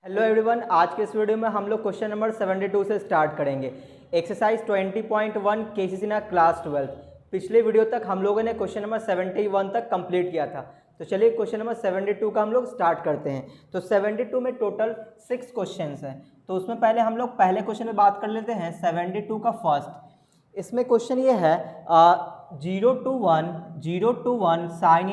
Hello everyone, आज के इस वीडियो में हम लोग क्वेश्चन नंबर 72 से स्टार्ट करेंगे। एक्सरसाइज 20.1 केसीसी ना क्लास 12। पिछले वीडियो तक हम लोगों ने क्वेश्चन नंबर 71 तक कंप्लीट किया था। तो चलिए क्वेश्चन नंबर 72 का हम लोग स्टार्ट करते हैं। तो 72 में टोटल 6 क्वेश्चन हैं। तो उसमें पहले हम लोग पहले क्वेश्चन में बात कर लेते हैं 72 का फर्स्ट। इसमें क्वेश्चन ये है 0 to 1 sign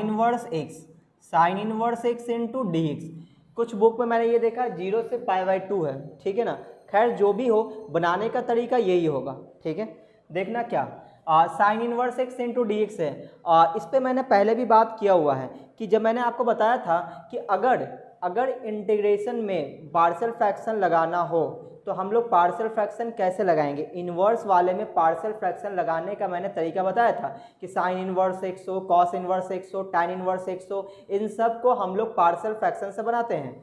inverse x into D x. कुछ बुक में मैंने ये देखा 0 से π/2 है, ठीक है ना। खैर जो भी हो, बनाने का तरीका यही होगा, ठीक है। देखना क्या sign inverse x into D x है। इस पर मैंने पहले भी बात किया हुआ है कि जब मैंने आपको बताया था कि अगर इंटीग्रेशन में पार्शियल फ्रैक्शन लगाना हो तो हम लोग पार्शियल फ्रैक्शन कैसे लगाएंगे। इन्वर्स वाले में पार्शियल फ्रैक्शन लगाने का मैंने तरीका बताया था कि साइन इन्वर्स एक्स हो, कॉस इन्वर्स एक्स हो, टैन इन्वर्स एक्स हो, इन सब को हम लोग पार्शियल फ्रैक्शन से बनाते हैं,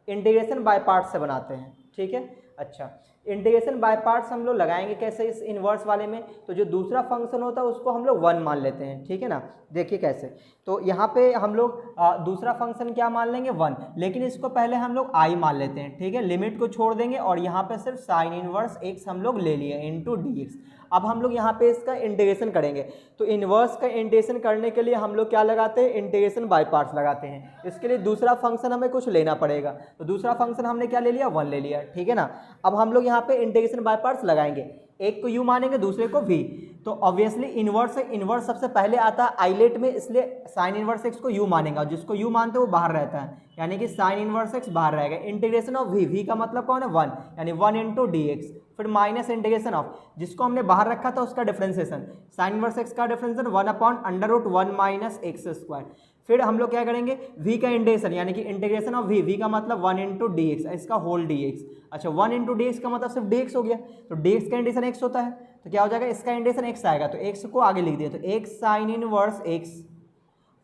इंटीग्रेशन बाय पार्ट्स से बनाते हैं, ठीक है। अच्छा, इंटीग्रेशन बाय पार्ट्स हम लोग लगाएंगे कैसे इस इन्वर्स वाले में। तो जो दूसरा फंक्शन होता है उसको हम लोग 1 मान लेते हैं, ठीक है ना। देखिए कैसे, तो यहाँ पे हम लोग दूसरा फंक्शन क्या मान लेंगे 1, लेकिन इसको पहले हम लोग आई मान लेते हैं, ठीक है। लिमिट को छोड़ देंगे और यहाँ पे सिर्फ साइन इनवर्स एक्स हम लोग ले लिए इंटू डी एक्स। अब हम लोग यहाँ पे इसका इंटीग्रेशन करेंगे। तो इन्वर्स का इंटीग्रेशन करने के लिए हम लोग क्या लगाते हैं, इंटीग्रेशन बाय पार्ट्स लगाते हैं। इसके लिए दूसरा फंक्शन हमें कुछ लेना पड़ेगा। तो दूसरा फंक्शन हमने क्या ले लिया, 1 ले लिया, ठीक है ना। अब हम लोग यहाँ पे इंटीग्रेशन बाय पार्ट्स लगाएंगे, एक को u मानेंगे दूसरे को v। तो ऑब्वियसली इन्वर्स सबसे पहले आता है आइलेट में, इसलिए साइन इनवर्स एक्स को u मानेगा, और जिसको u मानते हैं वो बाहर रहता है, यानी कि साइन इनवर्स एक्स बाहर रहेगा। इंटीग्रेशन ऑफ v का मतलब कौन है 1, यानी 1 इंटू डी एक्स। फिर माइनस इंटीग्रेशन ऑफ जिसको हमने बाहर रखा था उसका डिफरेंशिएशन, साइन इनवर्स एक्स का डिफरेंशिएशन 1/√1 माइनस एक्स स्क्वायर। फिर हम लोग क्या करेंगे, v का इंटीग्रेशन, यानी कि इंटीग्रेशन ऑफ v का मतलब 1 इंटू डी एक्स, इसका होल डी एक्स। अच्छा, 1 इंटू डी एक्स का मतलब सिर्फ डी एक्स हो गया। तो डी एक्स का इंटीग्रेशन एक्स होता है, तो क्या हो जाएगा, इसका इंटीग्रेशन एक्स आएगा, तो एक्स को आगे लिख दिया। तो x sine inverse x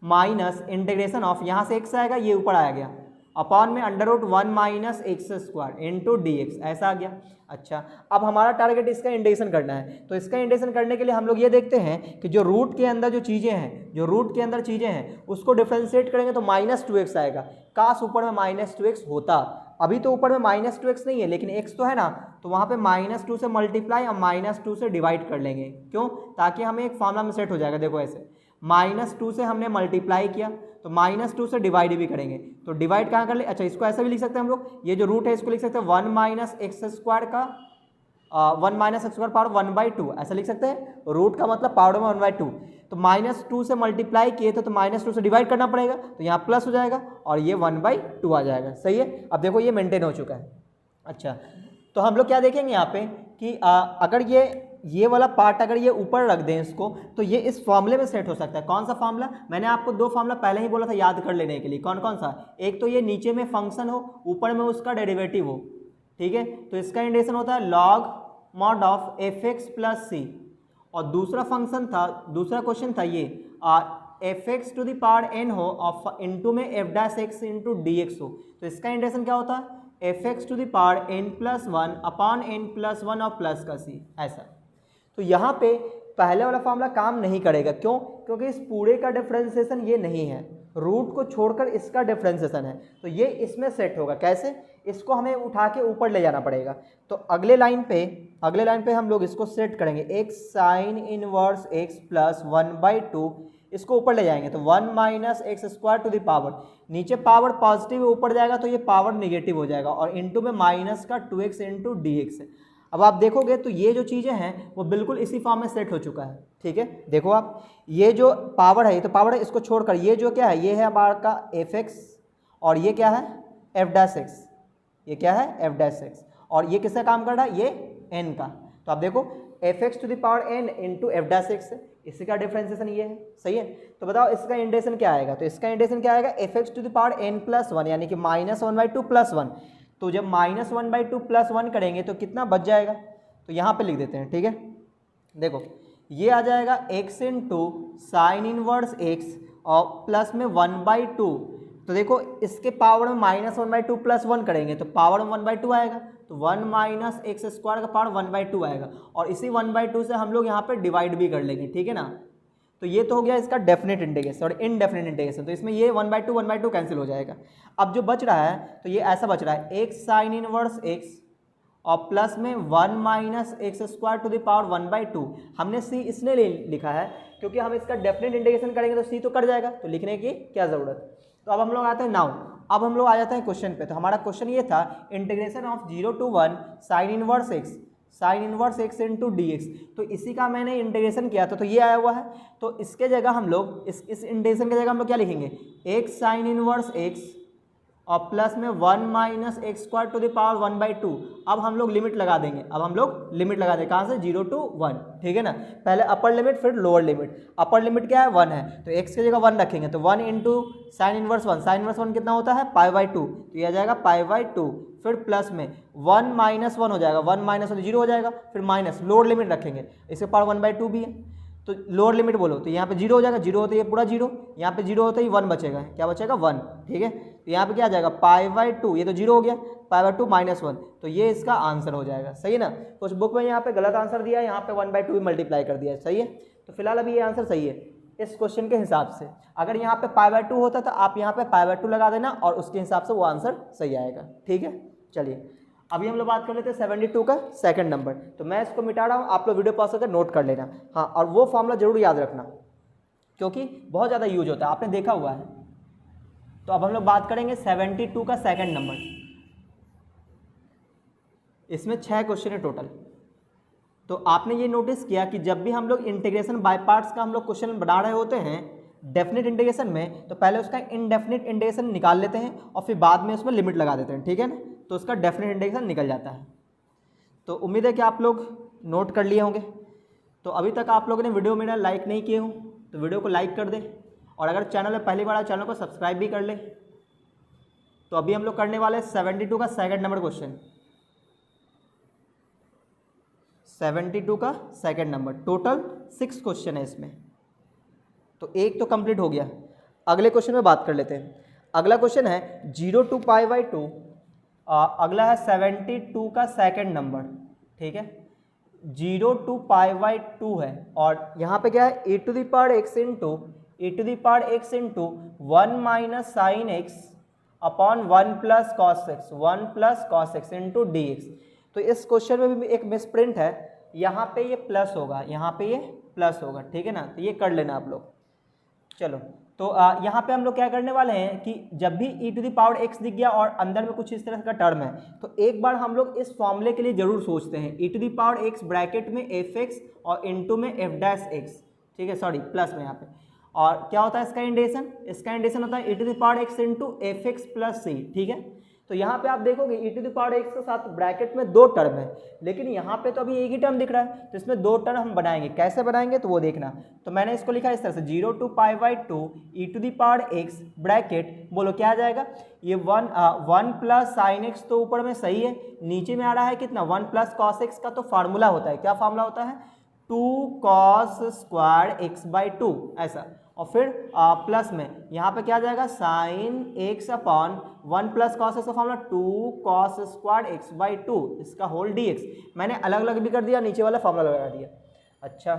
minus integration of, यहाँ से एक्स आएगा, ये ऊपर आ गया, अपॉन में √1 minus x square into D x, ऐसा आ गया। अच्छा, अब हमारा टारगेट इसका इंटीग्रेशन करना है। तो इसका इंटीग्रेशन करने के लिए हम लोग ये देखते हैं कि जो रूट के अंदर जो चीज़ें हैं उसको डिफ्रेंशिएट करेंगे तो -2x आएगा। काश ऊपर में -2x होता। अभी तो ऊपर में -2x नहीं है, लेकिन x तो है ना, तो वहाँ पे -2 से मल्टीप्लाई और -2 से डिवाइड कर लेंगे। क्यों, ताकि हमें एक फॉर्मूला में सेट हो जाएगा। देखो ऐसे, -2 से हमने मल्टीप्लाई किया तो -2 से डिवाइड भी करेंगे, तो डिवाइड कहाँ कर ले। अच्छा, इसको ऐसा भी लिख सकते हैं हम लोग, ये जो रूट है इसको लिख सकते हैं 1 माइनस एक्स स्क्वायर का 1 माइनस एक्स स्क्वायर पावर 1/2, ऐसा लिख सकते हैं। रूट का मतलब पावर में 1/2। तो -2 से मल्टीप्लाई किए तो -2 से डिवाइड करना पड़ेगा, तो यहाँ प्लस हो जाएगा और ये 1/2 आ जाएगा। सही है, अब देखो ये मेंटेन हो चुका है। अच्छा, तो हम लोग क्या देखेंगे यहाँ पे कि अगर ये वाला पार्ट अगर ये ऊपर रख दें इसको, तो ये इस फॉर्मूले में सेट हो सकता है। कौन सा फॉर्मूला, मैंने आपको 2 फॉर्मूला पहले ही बोला था याद कर लेने के लिए। कौन कौन सा, एक तो ये नीचे में फंक्शन हो, ऊपर में उसका डेरिवेटिव हो, ठीक है। तो इसका इंटीग्रेशन होता है log mod of fx plus C, और दूसरा क्वेश्चन था ये fx to the power n हो और इंटू में f' इंटू डी एक्स हो। तो इसका इंटीग्रेशन क्या होता है, fx to the power n+1 upon n+1 और प्लस का c, ऐसा। तो यहाँ पे पहले वाला फॉर्मूला काम नहीं करेगा। क्यों, क्योंकि इस पूरे का डिफरेंशिएशन ये नहीं है, रूट को छोड़कर इसका डिफरेंशिएशन है, तो ये इसमें सेट होगा। कैसे, इसको हमें उठा के ऊपर ले जाना पड़ेगा। तो अगले लाइन पे हम लोग इसको सेट करेंगे, X sine inverse X plus 1/2, इसको ऊपर ले जाएंगे तो 1 minus x square to the power, नीचे पावर पॉजिटिव ऊपर जाएगा तो ये पावर निगेटिव हो जाएगा, और इंटू में माइनस का 2x इंटू डी एक्स। अब आप देखोगे तो ये जो चीज़ें हैं वो बिल्कुल इसी फॉर्म में सेट हो चुका है, ठीक है। देखो आप, ये जो पावर है, ये तो पावर है, इसको छोड़कर ये जो क्या है, ये है हमारा का fx, और ये क्या है f', ये क्या है f', और ये किसका काम कर रहा है, ये n का। तो आप देखो fx to the power n into f', इसी का डिफरेंशिएशन ये है। सही है, तो बताओ इसका इंटीग्रेशन क्या आएगा। तो इसका इंटीग्रेशन क्या आएगा, fx to the power n+1, यानी कि -1/2 + 1। तो जब -1/2 + 1 करेंगे तो कितना बच जाएगा, तो यहाँ पे लिख देते हैं, ठीक है। देखो ये आ जाएगा x into sine inverse x और प्लस में 1/2। तो देखो इसके पावर में -1/2 + 1 करेंगे तो पावर में 1/2 आएगा, तो 1 माइनस एक्स स्क्वायर का पावर 1/2 आएगा, और इसी 1/2 से हम लोग यहाँ पे डिवाइड भी कर लेंगे, ठीक है ना। तो ये तो हो गया इसका डेफिनेट इंटीग्रेशन और इनडेफिनेट इंटीग्रेशन, तो इसमें ये 1/2 कैंसिल हो जाएगा। अब जो बच रहा है तो ये ऐसा बच रहा है x साइन इनवर्स x और प्लस में 1 minus x square to the power 1/2। हमने c इसने लिखा है क्योंकि हम इसका डेफिनेट इंटीग्रेशन करेंगे तो c तो कट जाएगा, तो लिखने की क्या ज़रूरत। तो अब हम लोग आते हैं नाउ, अब हम लोग आ जाते हैं क्वेश्चन पे। तो हमारा क्वेश्चन ये था integration of 0 to 1 sign inverse x into D x. तो इसी का मैंने इंटीग्रेशन किया था, तो ये आया हुआ है। तो इसके जगह हम लोग इस इंटीग्रेशन की जगह हम लोग क्या लिखेंगे, x साइन इनवर्स x और प्लस में 1 minus x square to the power 1/2। अब हम लोग लिमिट लगा देंगे, कहाँ से, 0 to 1, ठीक है ना। पहले अपर लिमिट फिर लोअर लिमिट। अपर लिमिट क्या है, 1 है, तो x की जगह 1 रखेंगे, तो 1 into sine inverse 1, sine inverse 1 कितना होता है, π/2, तो यह आ जाएगा π/2। फिर प्लस में 1 माइनस 1 हो जाएगा, 1 माइनस 1 0 हो जाएगा, फिर माइनस लोअर लिमिट रखेंगे, इसके पावर 1/2 भी है, तो लोअर लिमिट बोलो, तो यहाँ पे 0 हो जाएगा, 0 होते ही पूरा 0, यहाँ पे 0 होते ही 1 बचेगा, क्या बचेगा 1, ठीक है। तो यहाँ पे क्या आ जाएगा π/2, ये तो 0 हो गया, π/2 माइनस 1, तो ये इसका आंसर हो जाएगा, सही है ना। कुछ बुक में यहाँ पे गलत आंसर दिया है, यहाँ पे 1/2 मल्टीप्लाई कर दिया है, सही है। तो फिलहाल अभी ये आंसर सही है इस क्वेश्चन के हिसाब से। अगर यहाँ पे π/2 होता तो आप यहाँ पे π/2 लगा देना और उसके हिसाब से वो आंसर सही आएगा, ठीक है। चलिए अभी हम लोग बात कर लेते हैं 72 का सेकंड नंबर। तो मैं इसको मिटा रहा हूँ, आप लोग वीडियो पॉज करके नोट कर लेना, हाँ, और वो फॉर्मूला जरूर याद रखना क्योंकि बहुत ज़्यादा यूज होता है, आपने देखा हुआ है। तो अब हम लोग बात करेंगे 72 का सेकंड नंबर। इसमें 6 क्वेश्चन है टोटल। तो आपने ये नोटिस किया कि जब भी हम लोग इंटीग्रेशन बाय पार्ट्स का हम लोग क्वेश्चन बना रहे होते हैं डेफिनेट इंटीग्रेशन में, तो पहले उसका इनडेफिनेट इंटीग्रेशन निकाल लेते हैं और फिर बाद में उसमें लिमिट लगा देते हैं, ठीक है ना। तो उसका डेफिनेट इंटीग्रेशन निकल जाता है। तो उम्मीद है कि आप लोग नोट कर लिए होंगे। तो अभी तक आप लोगों ने वीडियो मेरा लाइक नहीं किए हो तो वीडियो को लाइक कर दे, और अगर चैनल में पहली बार आए चैनल को सब्सक्राइब भी कर ले। तो अभी हम लोग करने वाले हैं 72 का सेकंड नंबर क्वेश्चन। 72 का सेकंड नंबर, टोटल 6 क्वेश्चन है इसमें, तो एक तो कंप्लीट हो गया। अगले क्वेश्चन में बात कर लेते हैं। अगला क्वेश्चन है 0 to π/2, अगला है 72 का सेकंड नंबर, ठीक है। 0 to π/2 है और यहाँ पे क्या है, e to the power x into 1 minus sine x upon 1 plus cos x into D x. तो इस क्वेश्चन में भी एक मिस प्रिंट है, यहाँ पे ये प्लस होगा, यहाँ पे ये प्लस होगा, ठीक है ना। तो ये कर लेना आप लोग। चलो तो यहाँ पे हम लोग क्या करने वाले हैं कि जब भी e to the power x दिख गया और अंदर में कुछ इस तरह का टर्म है, तो एक बार हम लोग इस फॉर्मूले के लिए जरूर सोचते हैं, e to the power x bracket में fx और इनटू में f'(x), ठीक है, सॉरी प्लस में यहाँ पे। और क्या होता है इसका इंडेशन होता है e to the power x into fx plus c, ठीक है। तो यहाँ पे आप देखोगे e to the power x के साथ ब्रैकेट में 2 टर्म है, लेकिन यहाँ पे तो अभी एक ही टर्म दिख रहा है, तो इसमें 2 टर्म हम बनाएंगे। कैसे बनाएंगे तो वो देखना। तो मैंने इसको लिखा इस तरह से 0 to π/2 e to the power x bracket, बोलो क्या आ जाएगा, ये 1 प्लस साइन एक्स तो ऊपर में सही है, नीचे में आ रहा है कितना 1 प्लस कॉस एक्स का तो फार्मूला होता है, क्या फार्मूला होता है 2 cos स्क्वायर x/2 ऐसा, और फिर प्लस में यहाँ पे क्या आ जाएगा sign x upon 1 plus cos x का फॉर्मूला 2 cos स्क्वायर x/2 इसका होल dx। मैंने अलग अलग भी कर दिया, नीचे वाला फॉर्मूला लगा दिया। अच्छा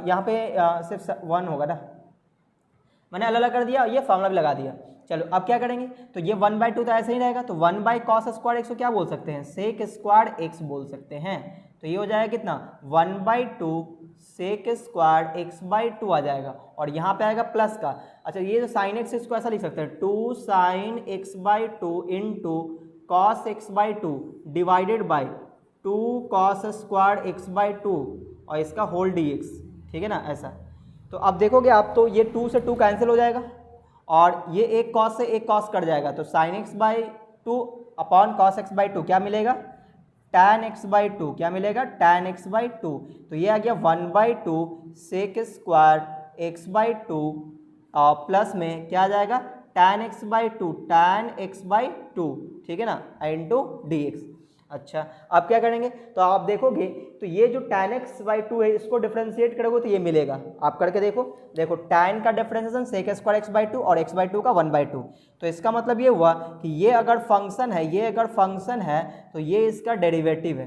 यहाँ पे सिर्फ 1 होगा ना, मैंने अलग अलग कर दिया, ये फॉर्मूला भी लगा दिया। चलो अब क्या करेंगे, तो ये 1/2 तो ऐसे ही रहेगा, तो 1 cos स्क्वायर एक्स को क्या बोल सकते हैं, सेक स्क्वायर एक्स बोल सकते हैं। तो ये हो जाएगा कितना 1/2 सेक स्क्वायर x/2 आ जाएगा, और यहाँ पे आएगा प्लस का। अच्छा ये जो साइन एक्स इसको ऐसा लिख सकते हैं 2 sine x/2 into cos x/2 divided by 2 cos square x/2 और इसका होल dx, ठीक है ना ऐसा। तो अब देखोगे आप, तो ये 2 से 2 कैंसिल हो जाएगा और ये एक कॉस से एक कॉस कट जाएगा, तो sign x/2 upon cos x/2 क्या मिलेगा tan x/2, क्या मिलेगा tan x/2। तो ये आ गया 1/2 सेक स्क्वायर x/2 और प्लस में क्या आ जाएगा tan x/2 ठीक है ना इंटू dx। अच्छा अब क्या करेंगे, तो आप देखोगे तो ये जो tan x/2 है इसको डिफरेंशिएट करोगे तो ये मिलेगा, आप करके देखो tan का डिफरेंशिएशन सेक स्क्वायर x/2 और x/2 का 1/2। तो इसका मतलब ये हुआ कि ये अगर फंक्शन है तो ये इसका डेरिवेटिव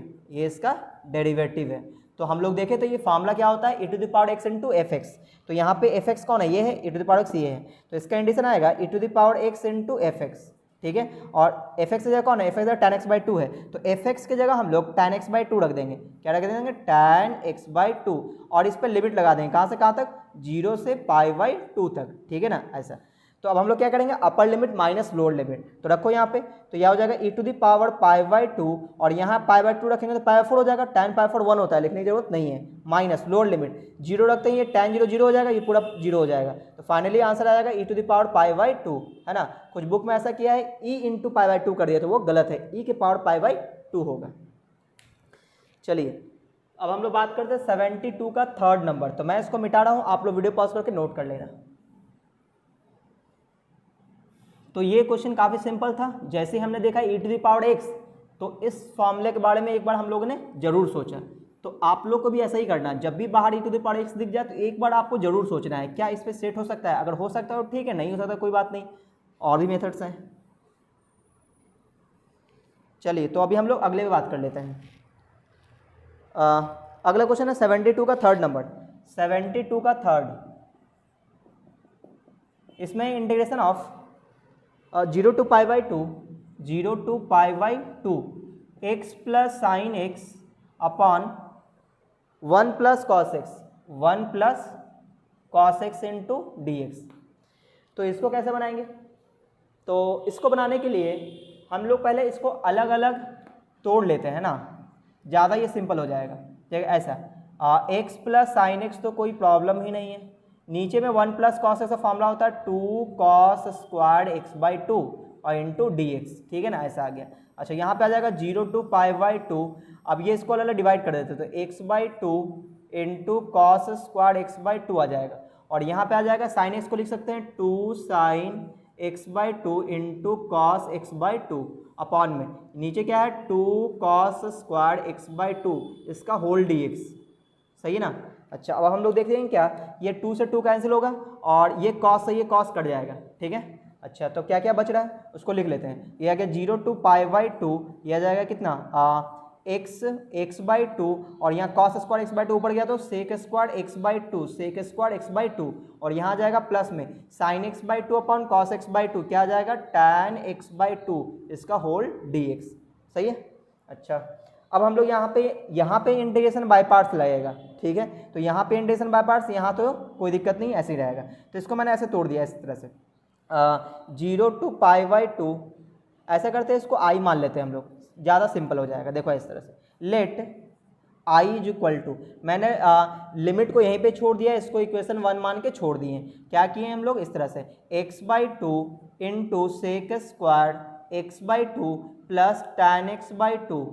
है, तो हम लोग देखें तो ये फार्मूला क्या होता है, e to the power x into f x. तो यहाँ पे एफ एक्स कौन है, ये है, e to the power x ये है, तो इसका इंडिशन आएगा e to the power x into f x, ठीक है। और एफ एक्स की जगह कौन है, f x tan x by 2 है, तो एफ एक्स की जगह हम लोग tan x बाई 2 रख देंगे। क्या रख देंगे, tan x बाई 2, और इस पर लिमिट लगा देंगे, कहाँ से कहाँ तक, 0 से पाई बाई 2 तक, ठीक है ना, ऐसा। तो अब हम लोग क्या करेंगे, upper limit minus lower limit, तो रखो यहाँ पे, तो यह हो जाएगा e to the power pi by 2, और यहाँ पाई बाई 2 रखेंगे तो पाई 4 हो जाएगा, tan पाई 4 1 होता है, लिखने की जरूरत नहीं है, माइनस लोअर लिमिट 0 रखते हैं, ये tan 0 0 हो जाएगा, ये पूरा 0 हो जाएगा, तो फाइनली आंसर आ जाएगा e to the power pi by 2, है ना। कुछ बुक में ऐसा किया है e इंटू पाई बाई 2 कर दिया, तो वो गलत है, e के पावर पाई बाई 2 होगा। चलिए अब हम लोग बात करते हैं 72 का थर्ड नंबर, तो मैं इसको मिटा रहा हूँ, आप लोग वीडियो पॉज करके नोट कर लेना। तो ये क्वेश्चन काफ़ी सिंपल था, जैसे हमने देखा e to the power x, तो इस फॉर्मूले के बारे में एक बार हम लोगों ने जरूर सोचा, तो आप लोग को भी ऐसा ही करना है, जब भी बाहर e to the power x दिख जाए तो एक बार आपको जरूर सोचना है क्या इस पर सेट हो सकता है, अगर हो सकता है तो ठीक है, नहीं हो सकता कोई बात नहीं, और भी मेथड्स हैं। चलिए तो अभी हम लोग अगले में बात कर लेते हैं। अगला क्वेश्चन है 72 का थर्ड नंबर, 72 का थर्ड, इसमें integration of 0 to pi by 2, 0 to pi by 2 x plus sine x upon 1 plus cos x, 1 plus cos x into D x. तो इसको कैसे बनाएंगे, तो इसको बनाने के लिए हम लोग पहले इसको अलग अलग तोड़ लेते हैं ना, ज़्यादा ये सिंपल हो जाएगा। ऐसा x प्लस साइन एक्स तो कोई प्रॉब्लम ही नहीं है, नीचे में 1 प्लस कॉस एक्स का फॉर्मूला होता है 2 कॉस स्क्वायर एक्स बाई 2 और इंटू डी एक्स, ठीक है ना, ऐसा आ गया। अच्छा यहाँ पे आ जाएगा 0 टू पाई बाई 2, अब ये इसको अलग डिवाइड कर देते तो x by 2 into cos square x by 2 आ जाएगा, और यहाँ पे आ जाएगा साइन एक्स को लिख सकते हैं 2 sign x by 2 into cos x by 2 upon में नीचे क्या है 2 कॉस स्क्वायर एक्स बाई 2 इसका होल डी एक्स, सही है ना। अच्छा अब हम लोग देख लेंगे क्या, ये 2 से 2 कैंसिल होगा और ये कॉस से ये कॉस कट जाएगा, ठीक है। अच्छा तो क्या क्या बच रहा है उसको लिख लेते हैं, ये आ गया 0 टू पाई बाई 2, यह आ जाएगा कितना एक्स बाई 2, और यहाँ कॉस स्क्वायर एक्स बाई 2 ऊपर गया तो sec square x by 2, sec square x by 2, और यहाँ आ जाएगा प्लस में sine x by 2 upon cos x by 2, क्या आ जाएगा tan एक्स बाई 2 इसका होल डी एक्स, सही है। अच्छा अब हम लोग यहाँ पे इंटीग्रेशन बाय पार्ट्स लगेगा, ठीक है, तो यहाँ पे इंटीग्रेशन बाय पार्ट्स, यहाँ तो कोई दिक्कत नहीं, ऐसे ही रहेगा, तो इसको मैंने ऐसे तोड़ दिया इस तरह से 0 टू पाई बाई 2, ऐसा करते हैं इसको आई मान लेते हैं हम लोग, ज़्यादा सिंपल हो जाएगा। देखो इस तरह से let I is equal to, मैंने लिमिट को यहीं पे छोड़ दिया, इसको इक्वेशन 1 मान के छोड़ दिए, क्या किए हम लोग इस तरह से x by 2 into sec square x by 2 plus tan x by 2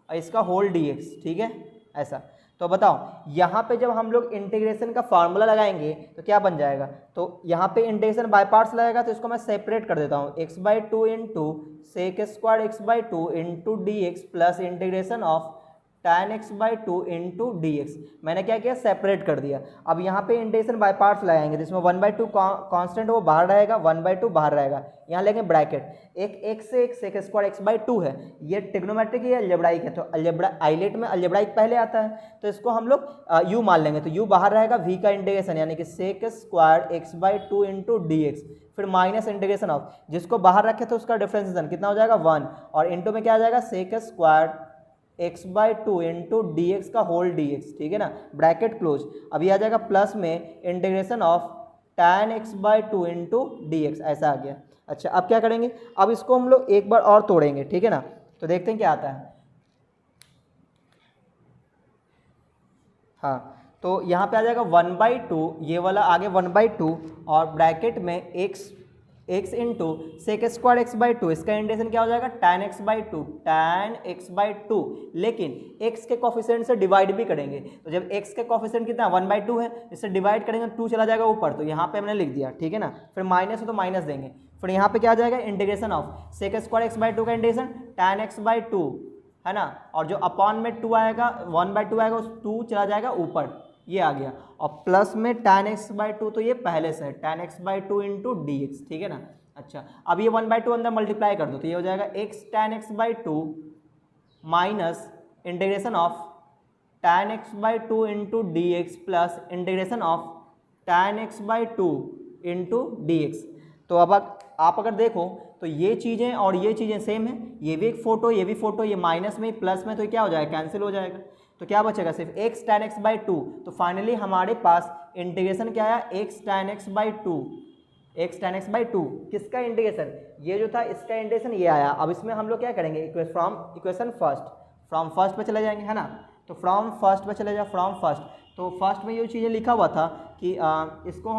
और इसका होल डी एक्स, ठीक है ऐसा। तो बताओ यहाँ पे जब हम लोग इंटीग्रेशन का फार्मूला लगाएंगे तो क्या बन जाएगा, तो यहाँ पे इंटीग्रेशन बाय पार्ट्स लगेगा, तो इसको मैं सेपरेट कर देता हूँ, x by 2 into sec square x by 2 into D x plus integration of tan x by 2 into D x, मैंने क्या किया सेपरेट कर दिया। अब यहाँ पे इंटीग्रेशन बाय पार्ट्स लगाएंगे, जिसमें 1/2 कांस्टेंट वो बाहर रहेगा, 1/2 बाहर रहेगा, यहाँ लेंगे ब्रैकेट, एक x से एक सेक स्क्वायर एक्स बाई 2 है, ये ट्रिग्नोमेट्रिक है, अलजेब्राइक है, तो अलजेब्रा आइलेट में अलजेब्राइक पहले आता है, तो इसको हम लोग u मान लेंगे, तो u बाहर रहेगा, v का इंटीग्रेशन यानी कि sec square x by 2 into D x, फिर माइनस इंटीग्रेशन ऑफ, जिसको बाहर रखे तो उसका डिफरेंशिएशन कितना हो जाएगा 1, और इंटू में क्या आ जाएगा sec square x by 2 into D x का होल डी एक्स, ठीक है ना, ब्रैकेट क्लोज। अभी आ जाएगा प्लस में integration of tan x by 2 into D x, ऐसा आ गया। अच्छा अब क्या करेंगे, अब इसको हम लोग एक बार और तोड़ेंगे, ठीक है ना, तो देखते हैं क्या आता है। हाँ तो यहाँ पे आ जाएगा 1/2, ये वाला आगे 1/2 और ब्रैकेट में x into sec square x by 2, इसका इंटीग्रेशन क्या हो जाएगा tan x by 2, tan x by 2, लेकिन x के कोफिशिएंट से डिवाइड भी करेंगे, तो जब x के कोफिशिएंट कितना 1/2 है, इससे डिवाइड करेंगे 2 चला जाएगा ऊपर, तो यहाँ पे हमने लिख दिया, ठीक है ना, फिर माइनस हो तो माइनस देंगे, फिर यहाँ पे क्या आ जाएगा integration of sec square x by 2 का इंटीग्रेशन tan एक्स बाई 2, है ना, और जो अपॉन में 2 आएगा 1/2 आएगा, उस 2 चला जाएगा ऊपर, ये आ गया, और प्लस में tan एक्स बाई 2, तो ये पहले से है tan x by 2 into D x, ठीक है ना। अच्छा अब ये 1/2 अंदर मल्टीप्लाई कर दो, तो ये हो जाएगा x tan x by 2 minus integration of tan x by two into D x plus integration of tan x by two into D x. तो अब आप अगर देखो तो ये चीज़ें और ये चीज़ें सेम है, ये भी एक फोटो, ये भी फोटो, ये माइनस में प्लस में, तो ये क्या हो जाएगा, कैंसिल हो जाएगा। तो क्या बचेगा, सिर्फ x tan x by to. तो फाइनली हमारे पास इंटीग्रेशन क्या आया, x tan x by to, x tan x by to. किसका इंटीग्रेशन, ये जो था इसका इंटीग्रेशन ये आया। अब इसमें हम लोग क्या करेंगे, from equation first, from first पे चले जाएंगे, है ना। तो फ्रॉम फर्स्ट पे चले जाओ, फ्रॉम फर्स्ट। तो फर्स्ट में ये चीज़ें लिखा हुआ था कि इसको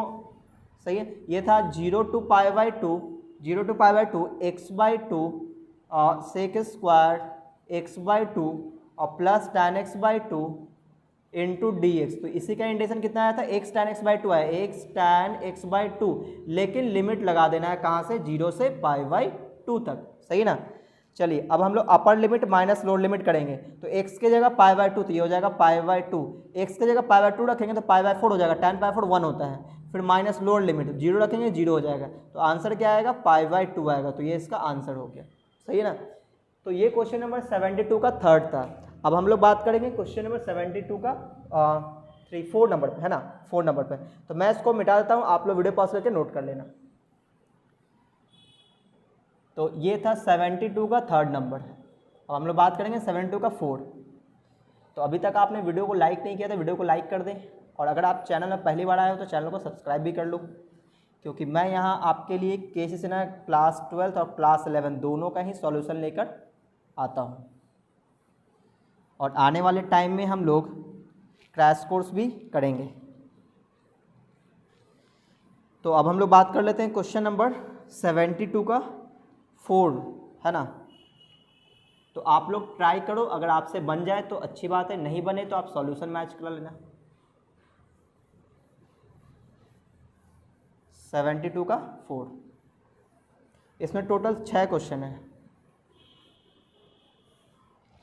सही है, ये था 0 to pi by two, 0 to pi by two X by two sec square x by two और plus tan x by two into D x. तो इसी का इंटीग्रेशन कितना आया था, x tan x by to आया, x tan x by to, लेकिन limit लगा देना है कहाँ से, 0 से पाई बाई टू तक, सही ना। चलिए अब हम लोग अपर लिमिट माइनस लोअर लिमिट करेंगे। तो x के जगह पाई बाई टू, तो ये हो जाएगा पाई बाई टू, x के जगह पाई बाई टू रखेंगे तो पाई बाई फोर हो जाएगा, tan पाई फोर 1 होता है। फिर माइनस लोअर लिमिट 0 रखेंगे 0 हो जाएगा, तो आंसर क्या आएगा, पाई बाई टू आएगा। तो ये इसका आंसर हो गया, सही है ना। तो ये क्वेश्चन नंबर 72 का थर्ड था। अब हम लोग बात करेंगे क्वेश्चन नंबर 72 का 4 नंबर पे, है ना, 4 नंबर पे। तो मैं इसको मिटा देता हूँ, आप लोग वीडियो पॉज करके नोट कर लेना। तो ये था 72 का थर्ड नंबर। अब हम लोग बात करेंगे 72 का 4। तो अभी तक आपने वीडियो को लाइक नहीं किया तो वीडियो को लाइक कर दें, और अगर आप चैनल में पहली बार आए हो तो चैनल को सब्सक्राइब भी कर लो, क्योंकि मैं यहाँ आपके लिए केसीसी ना क्लास 12 और क्लास 11 दोनों का ही सॉल्यूशन लेकर आता हूँ। और आने वाले टाइम में हम लोग क्रैश कोर्स भी करेंगे। तो अब हम लोग बात कर लेते हैं क्वेश्चन नंबर 72 का 4, है ना। तो आप लोग ट्राई करो, अगर आपसे बन जाए तो अच्छी बात है, नहीं बने तो आप सॉल्यूशन मैच कर लेना। 72 का 4, इसमें टोटल 6 क्वेश्चन है।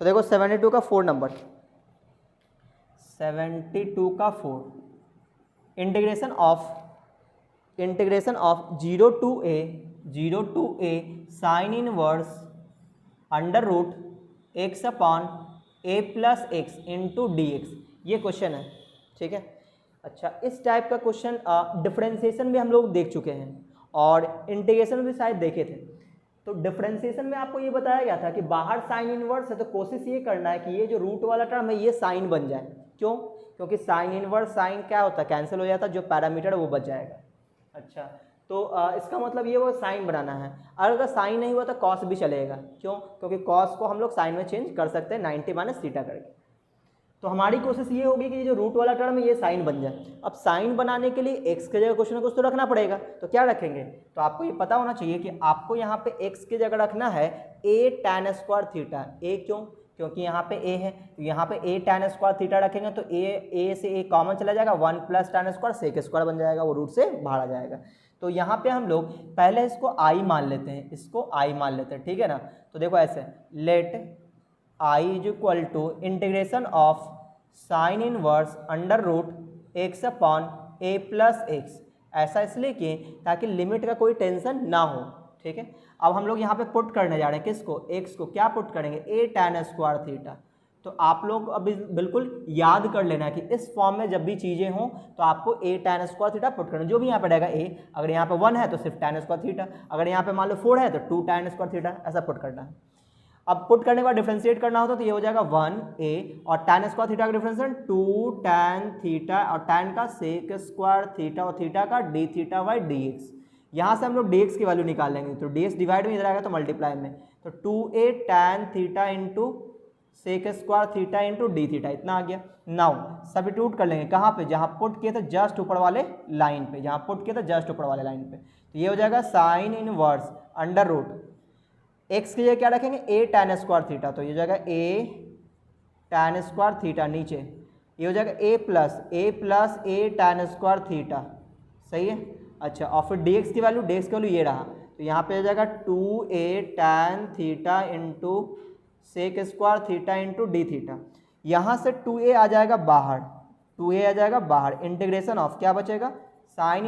तो देखो 72 का 4 नंबर, 72 का 4, integration of 0 to a sine inverse under root x upon a plus x into D x, ये क्वेश्चन है, ठीक है। अच्छा, इस टाइप का क्वेश्चन डिफरेंशिएशन भी हम लोग देख चुके हैं और इंटीग्रेशन भी शायद देखे थे। तो डिफरेंशिएशन में आपको ये बताया गया था कि बाहर साइन इनवर्स है तो कोशिश ये करना है कि ये जो रूट वाला टर्म है ये साइन बन जाए। क्यों, क्योंकि साइन इनवर्स साइन क्या होता है, कैंसिल हो जाता है, जो पैरामीटर है वो बच जाएगा। अच्छा, तो इसका मतलब ये वो साइन बनाना है। अगर साइन नहीं हुआ तो कॉस भी चलेगा। क्यों, क्योंकि कॉस को हम लोग साइन में चेंज कर सकते हैं 90 माइनस थीटा करके। तो हमारी कोशिश ये होगी कि जो रूट वाला टर्म है ये साइन बन जाए। अब साइन बनाने के लिए एक्स के जगह कुछ ना कुछ तो रखना पड़ेगा, तो क्या रखेंगे, तो आपको ये पता होना चाहिए कि आपको यहाँ पे एक्स की जगह रखना है ए tan स्क्वायर थीटा। ए क्यों, क्योंकि यहाँ पे ए है, तो यहाँ पे ए tan स्क्वायर थीटा रखेंगे तो ए से ए कॉमन चला जाएगा, 1 plus tan square sec square बन जाएगा, वो रूट से बाहर आ जाएगा। तो यहाँ पे हम लोग पहले इसको आई मान लेते हैं, इसको आई मान लेते हैं, ठीक है ना। तो देखो ऐसे, let I is equal to integration of sine inverse under root x upon a plus x. ऐसा इसलिए कि ताकि लिमिट का कोई टेंशन ना हो, ठीक है। अब हम लोग यहाँ पे पुट करने जा रहे हैं किसको, एक्स को, क्या पुट करेंगे, ए tan स्क्वायर थीटा। तो आप लोग अभी बिल्कुल याद कर लेना कि इस फॉर्म में जब भी चीज़ें हों तो आपको ए tan स्क्वायर थीटा पुट करना, जो भी यहाँ पे रहेगा ए, अगर यहाँ पे 1 है तो सिर्फ tan स्क्वायर थीटा, अगर यहाँ पे मान लो 4 है तो 2 tan स्क्वायर थीटा, ऐसा पुट करना है। अब पुट करने के बाद डिफरेंशिएट करना होता तो ये हो जाएगा 1a और tan स्क्वायर थीटा का डिफरेंशिएशन 2 tan थीटा और tan का सेक स्क्वायर थीटा और थीटा का d थीटा बाई dx। यहाँ से हम लोग dx की वैल्यू निकाल लेंगे, तो dx डिवाइड में इधर आएगा तो मल्टीप्लाई में, तो 2a tan theta into sec square theta into d theta, इतना आ गया। नाउ सब्स्टिट्यूट कर लेंगे कहाँ पे, जहाँ पुट किए थे जस्ट ऊपर वाले लाइन पे, जहाँ पुट किए थे जस्ट ऊपर वाले लाइन पे। तो ये हो जाएगा sine inverse under root x की जगह क्या रखेंगे, ए tan स्क्वायर थीटा, तो ये हो जाएगा ए tan स्क्वायर थीटा, नीचे ये हो जाएगा ए प्लस ए tan स्क्वायर थीटा, सही है। अच्छा, और फिर dx की वैल्यू ये रहा, तो यहाँ पे हो जाएगा 2a tan theta into sec square theta into d theta. यहाँ से 2a आ जाएगा बाहर, 2a आ जाएगा बाहर, इंटीग्रेशन ऑफ क्या बचेगा, साइन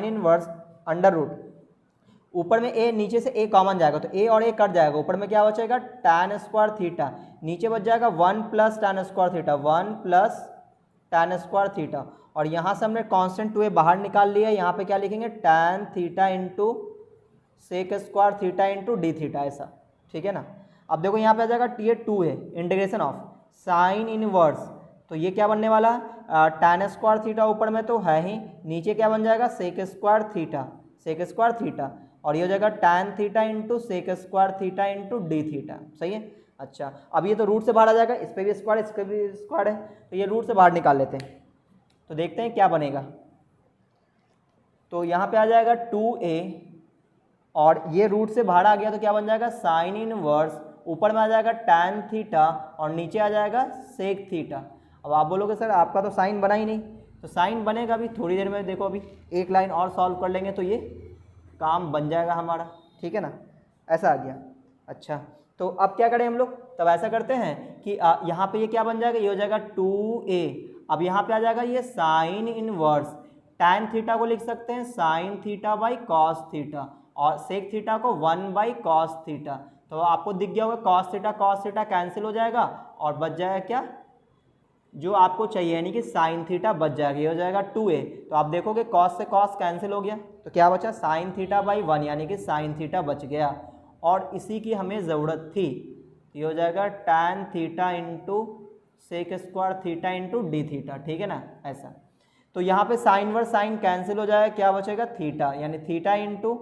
इनवर्स अंडर रूट ऊपर में ए, नीचे से ए कॉमन जाएगा तो ए और ए कट जाएगा, ऊपर में क्या बचेगा tan स्क्वायर थीटा, नीचे बच जाएगा 1 plus tan square theta, 1 plus tan square theta, और यहाँ से हमने कांस्टेंट 2a बाहर निकाल लिया, यहाँ पे क्या लिखेंगे tan theta into sec square theta into d theta, ऐसा, ठीक है ना। अब देखो यहाँ पे आ जाएगा ये 2 है, इंटीग्रेशन ऑफ साइन इनवर्स, तो ये क्या बनने वाला है tan स्क्वायर थीटा, ऊपर में तो है ही, नीचे क्या बन जाएगा सेक स्क्वायर थीटा, और ये हो जाएगा tan theta into sec square theta into d theta, सही है। अच्छा, अब ये तो रूट से बाहर आ जाएगा, इस पर भी स्क्वायर, इस पर भी स्क्वायर है, तो ये रूट से बाहर निकाल लेते हैं, तो देखते हैं क्या बनेगा। तो यहाँ पे आ जाएगा 2a और ये रूट से बाहर आ गया तो क्या बन जाएगा साइन इनवर्स, ऊपर में आ जाएगा tan थीटा और नीचे आ जाएगा सेक थीटा। अब आप बोलोगे सर आपका तो साइन बना ही नहीं, तो साइन बनेगा अभी थोड़ी देर में, देखो अभी एक लाइन और सॉल्व कर लेंगे तो ये काम बन जाएगा हमारा, ठीक है ना, ऐसा आ गया। अच्छा, तो अब क्या करें हम लोग, तब ऐसा करते हैं कि यहाँ पे ये क्या बन जाएगा, ये हो जाएगा 2a, अब यहाँ पे आ जाएगा ये साइन इनवर्स, tan थीटा को लिख सकते हैं sine theta by cos theta, और सेक थीटा को 1 बाई कॉस थीटा, तो आपको दिख गया होगा कॉस थीटा कैंसिल हो जाएगा और बच जाएगा क्या जो आपको चाहिए, यानी कि साइन थीटा बच जाएगा, ये हो जाएगा 2a। तो आप देखोगे कॉस से कॉस कैंसिल हो गया, तो क्या बचा साइन थीटा बाई 1, यानी कि साइन थीटा बच गया, और इसी की हमें ज़रूरत थी, ये हो जाएगा tan theta into sec square theta into d theta, ठीक है ना, ऐसा। तो यहाँ पे साइन वर्स साइन कैंसिल हो जाएगा, क्या बचेगा थीटा, यानी theta into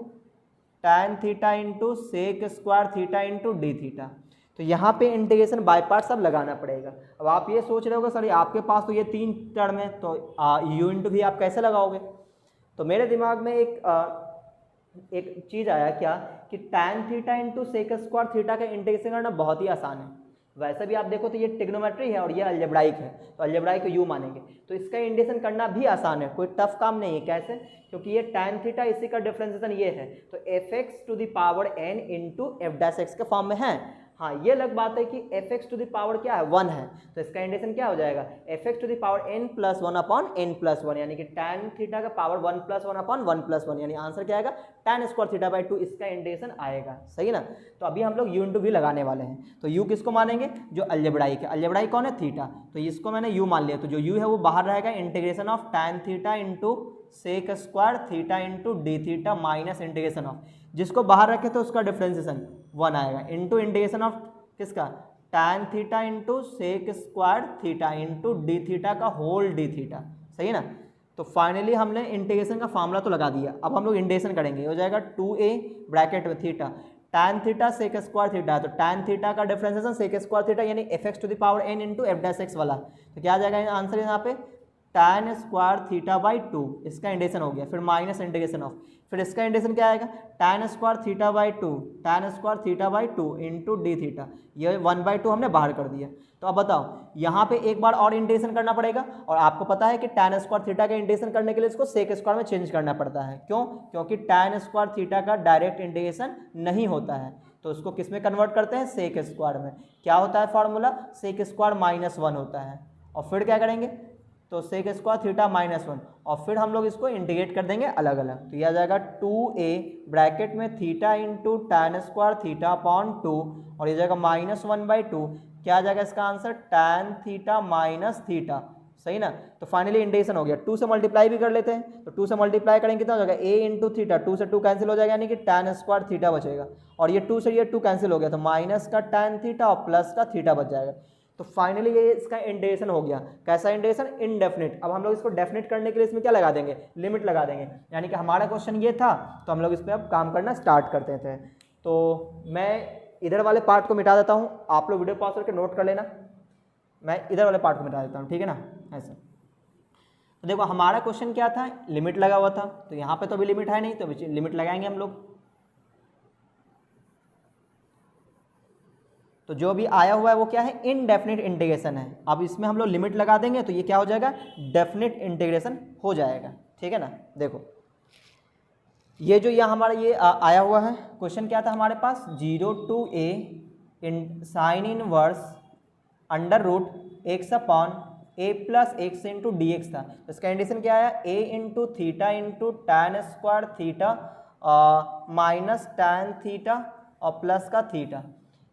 tan theta into sec square theta into d theta. तो यहाँ पे इंटीग्रेशन बाय पार्ट सब लगाना पड़ेगा। अब आप ये सोच रहे होगे सर आपके पास तो ये 3 टर्म है, तो u इंटू भी आप कैसे लगाओगे, तो मेरे दिमाग में एक चीज़ आया क्या कि tan theta into sec square theta का इंटीग्रेशन करना बहुत ही आसान है। वैसे भी आप देखो तो ये ट्रिग्नोमेट्री है और ये अलजेब्राइक है, तो अलजेब्राइक को u मानेंगे, तो इसका इंटीग्रेशन करना भी आसान है, कोई टफ काम नहीं है। कैसे, क्योंकि ये tan थीटा इसी का डिफरेंशिएशन ये है, तो fx to the power n into f dash x के फॉर्म में है। हाँ, ये अलग बात है कि fx टू द पावर क्या है 1 है, तो इसका इंटीग्रेशन क्या हो जाएगा fx to the power n plus 1 upon n plus 1, यानी कि tan थीटा का पावर 1 प्लस 1 अपॉन 1 प्लस 1, यानी आंसर क्या आएगा tan स्क्वायर थीटा बाई 2, इसका इंटीग्रेशन आएगा, सही ना। तो अभी हम लोग u इंटू भी लगाने वाले हैं, तो u किसको मानेंगे जो अलजेब्राइक है, अलजेब्राइक कौन है थीटा, तो इसको मैंने u मान लिया, तो जो u है वो बाहर रहेगा, integration of tan theta into sec square theta into d theta minus integration of, जिसको बाहर रखे तो उसका डिफरेंशिएशन 1 आएगा, इंटू इंटीग्रेशन ऑफ किसका tan theta into sec square theta into d theta का होल डी थीटा, सही ना। तो फाइनली हमने इंटीग्रेशन का फार्मूला तो लगा दिया, अब हम लोग इंटीग्रेशन करेंगे, हो जाएगा 2a ब्रैकेट में theta tan theta sec square theta, तो tan थीटा का डिफरेंशिएशन सेक स्क्वायर थीटा यानी fx to the power n into f dash x वाला, तो क्या आ जाएगा आंसर यहाँ पे tan स्क्वायर थीटा बाई 2, इसका इंटीग्रेशन हो गया, फिर माइनस इंटीग्रेशन ऑफ, फिर इसका इंटीग्रेशन क्या आएगा tan square theta by 2, tan square theta by 2 into d theta, ये 1/2 हमने बाहर कर दिया। तो अब बताओ यहाँ पे एक बार और इंटीग्रेशन करना पड़ेगा, और आपको पता है कि tan स्क्वायर थीटा का इंटीग्रेशन करने के लिए इसको सेक स्क्वायर में चेंज करना पड़ता है, क्यों, क्योंकि tan स्क्वायर थीटा का डायरेक्ट इंटीग्रेशन नहीं होता है, तो उसको किस में कन्वर्ट करते हैं सेक स्क्वायर में। क्या होता है फॉर्मूला, सेक स्क्वायर -1 होता है, और फिर क्या करेंगे तो सेक स्क्वायर थीटा -1, और फिर हम लोग इसको इंटीग्रेट कर देंगे अलग अलग, तो यह आ जाएगा 2a ब्रैकेट में theta into tan square theta upon 2, और ये जाएगा -1/2, क्या आ जाएगा इसका answer tan theta minus theta, सही ना। तो फाइनली इंटीग्रेशन हो गया, 2 से मल्टीप्लाई भी कर लेते हैं, तो 2 से मल्टीप्लाई करेंगे कितना हो जाएगा a इंटू थीटा, 2 से 2 कैंसिल हो जाएगा, यानी कि tan स्क्वायर थीटा बचेगा, और ये 2 से ये 2 कैंसिल हो गया, तो माइनस का tan थीटा और प्लस का थीटा बच जाएगा। तो फाइनली ये इसका इंटीग्रेशन हो गया, कैसा इंटीग्रेशन इनडेफिनिट। अब हम लोग इसको डेफिनेट करने के लिए इसमें क्या लगा देंगे, लिमिट लगा देंगे, यानी कि हमारा क्वेश्चन ये था, तो हम लोग इस पर अब काम करना स्टार्ट करते थे। तो मैं इधर वाले पार्ट को मिटा देता हूँ, आप लोग वीडियो पॉज करके नोट कर लेना, मैं इधर वाले पार्ट को मिटा देता हूँ, ठीक है ना, ऐसे। तो देखो हमारा क्वेश्चन क्या था, लिमिट लगा हुआ था, तो यहाँ पे तो अभी लिमिट है नहीं, तो अभी लिमिट लगाएंगे हम लोग। तो जो भी आया हुआ है वो क्या है, इनडेफिनिट इंटीग्रेशन है। अब इसमें हम लोग लिमिट लगा देंगे तो ये क्या हो जाएगा, डेफिनिट इंटीग्रेशन हो जाएगा, ठीक है ना। देखो ये जो यहाँ हमारा ये आया हुआ है क्वेश्चन, क्या था हमारे पास 0 to a sine inverse under root x upon a plus x into D x था। तो इसका इंटीग्रेशन क्या आया, a into theta into tan square theta minus tan theta और प्लस का थीटा।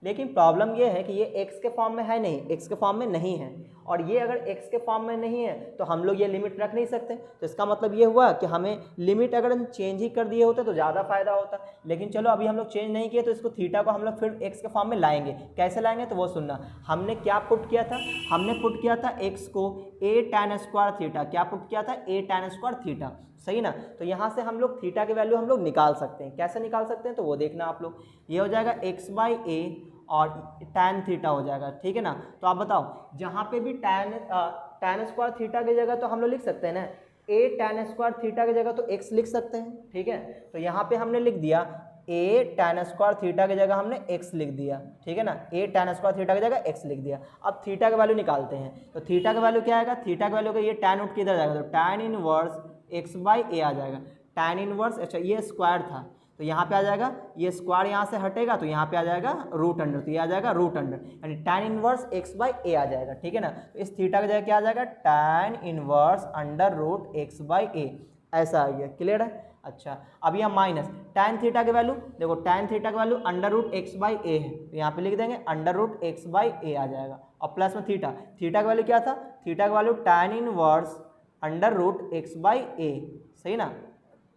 लेकिन प्रॉब्लम ये है कि ये x के फॉर्म में है नहीं, x के फॉर्म में नहीं है, और ये अगर x के फॉर्म में नहीं है तो हम लोग ये लिमिट रख नहीं सकते। तो इसका मतलब ये हुआ कि हमें लिमिट अगर हम चेंज ही कर दिए होते तो ज़्यादा फायदा होता। लेकिन चलो अभी हम लोग चेंज नहीं किए तो इसको थीटा को हम लोग फिर x के फॉर्म में लाएंगे। कैसे लाएंगे तो वो सुनना। हमने क्या पुट किया था, हमने पुट किया था x को a tan स्क्वायर थीटा। क्या पुट किया था, a tan स्क्वायर थीटा, सही ना। तो यहाँ से हम लोग थीटा की वैल्यू हम लोग निकाल सकते हैं। कैसे निकाल सकते हैं तो वो देखना आप लोग। ये हो जाएगा x/a और tan थीटा हो जाएगा, ठीक है ना। तो आप बताओ, जहाँ पे भी tan स्क्वायर थीटा की जगह तो हम लोग लिख सकते हैं ना a tan स्क्वायर थीटा की जगह तो x लिख सकते हैं, ठीक है। तो यहाँ पे हमने लिख दिया a tan स्क्वायर थीटा की जगह हमने x लिख दिया, ठीक है ना। a tan स्क्वायर थीटा की जगह x लिख दिया। अब थीटा का वैल्यू निकालते हैं। तो थीटा का वैल्यू क्या आएगा, थीटा का वैल्यू का ये tan उठ के इधर जाएगा तो tan इनवर्स x/a आ जाएगा। tan इनवर्स, अच्छा ये स्क्वायर था तो यहाँ पे आ जाएगा, ये स्क्वायर यहाँ से हटेगा तो यहाँ पे आ जाएगा रूट अंडर, तो ये आ जाएगा रूट अंडर, यानी tan इनवर्स x/a आ जाएगा, ठीक है ना। तो इस थीटा की जगह क्या आ जाएगा, tan inverse under root x/a, ऐसा आ गया। क्लियर है। अच्छा अब यहाँ माइनस tan थीटा की वैल्यू देखो, tan थीटा की वैल्यू अंडर रूट x/a है तो यहाँ पे लिख देंगे अंडर रूट x/a आ जाएगा। और प्लस में थीटा, थीटा की वैल्यू क्या था, थीटा की value tan inverse under root x/a, सही ना,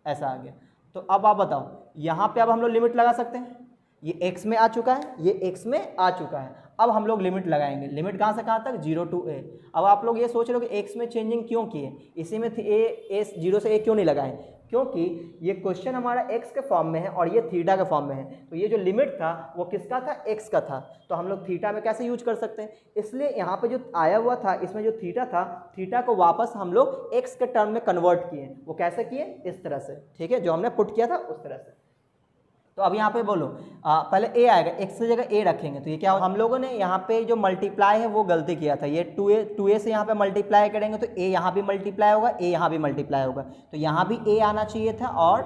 ऐसा आ गया। तो अब आप बताओ, यहाँ पे अब हम लोग लिमिट लगा सकते हैं। ये x में आ चुका है, ये x में आ चुका है। अब हम लोग लिमिट लगाएंगे। लिमिट कहाँ से कहाँ तक, 0 to a। अब आप लोग ये सोच रहे हो कि x में चेंजिंग क्यों किए, इसी में a 0 से a क्यों नहीं लगाएं, क्योंकि ये क्वेश्चन हमारा x के फॉर्म में है और ये थीटा के फॉर्म में है। तो ये जो लिमिट था वो किसका था, x का था। तो हम लोग थीटा में कैसे यूज कर सकते हैं, इसलिए यहाँ पे जो आया हुआ था इसमें जो थीटा था, थीटा को वापस हम लोग x के टर्म में कन्वर्ट किए। वो कैसे किए, इस तरह से, ठीक है, जो हमने पुट किया था उस तरह से। तो अब यहाँ पे बोलो, पहले a आएगा, x की जगह a रखेंगे तो ये क्या, हम लोगों ने यहाँ पे जो मल्टीप्लाई है वो गलती किया था। ये 2a से यहाँ पे मल्टीप्लाई करेंगे तो a यहाँ भी मल्टीप्लाई होगा, a यहाँ भी मल्टीप्लाई होगा, तो यहाँ भी a आना चाहिए था और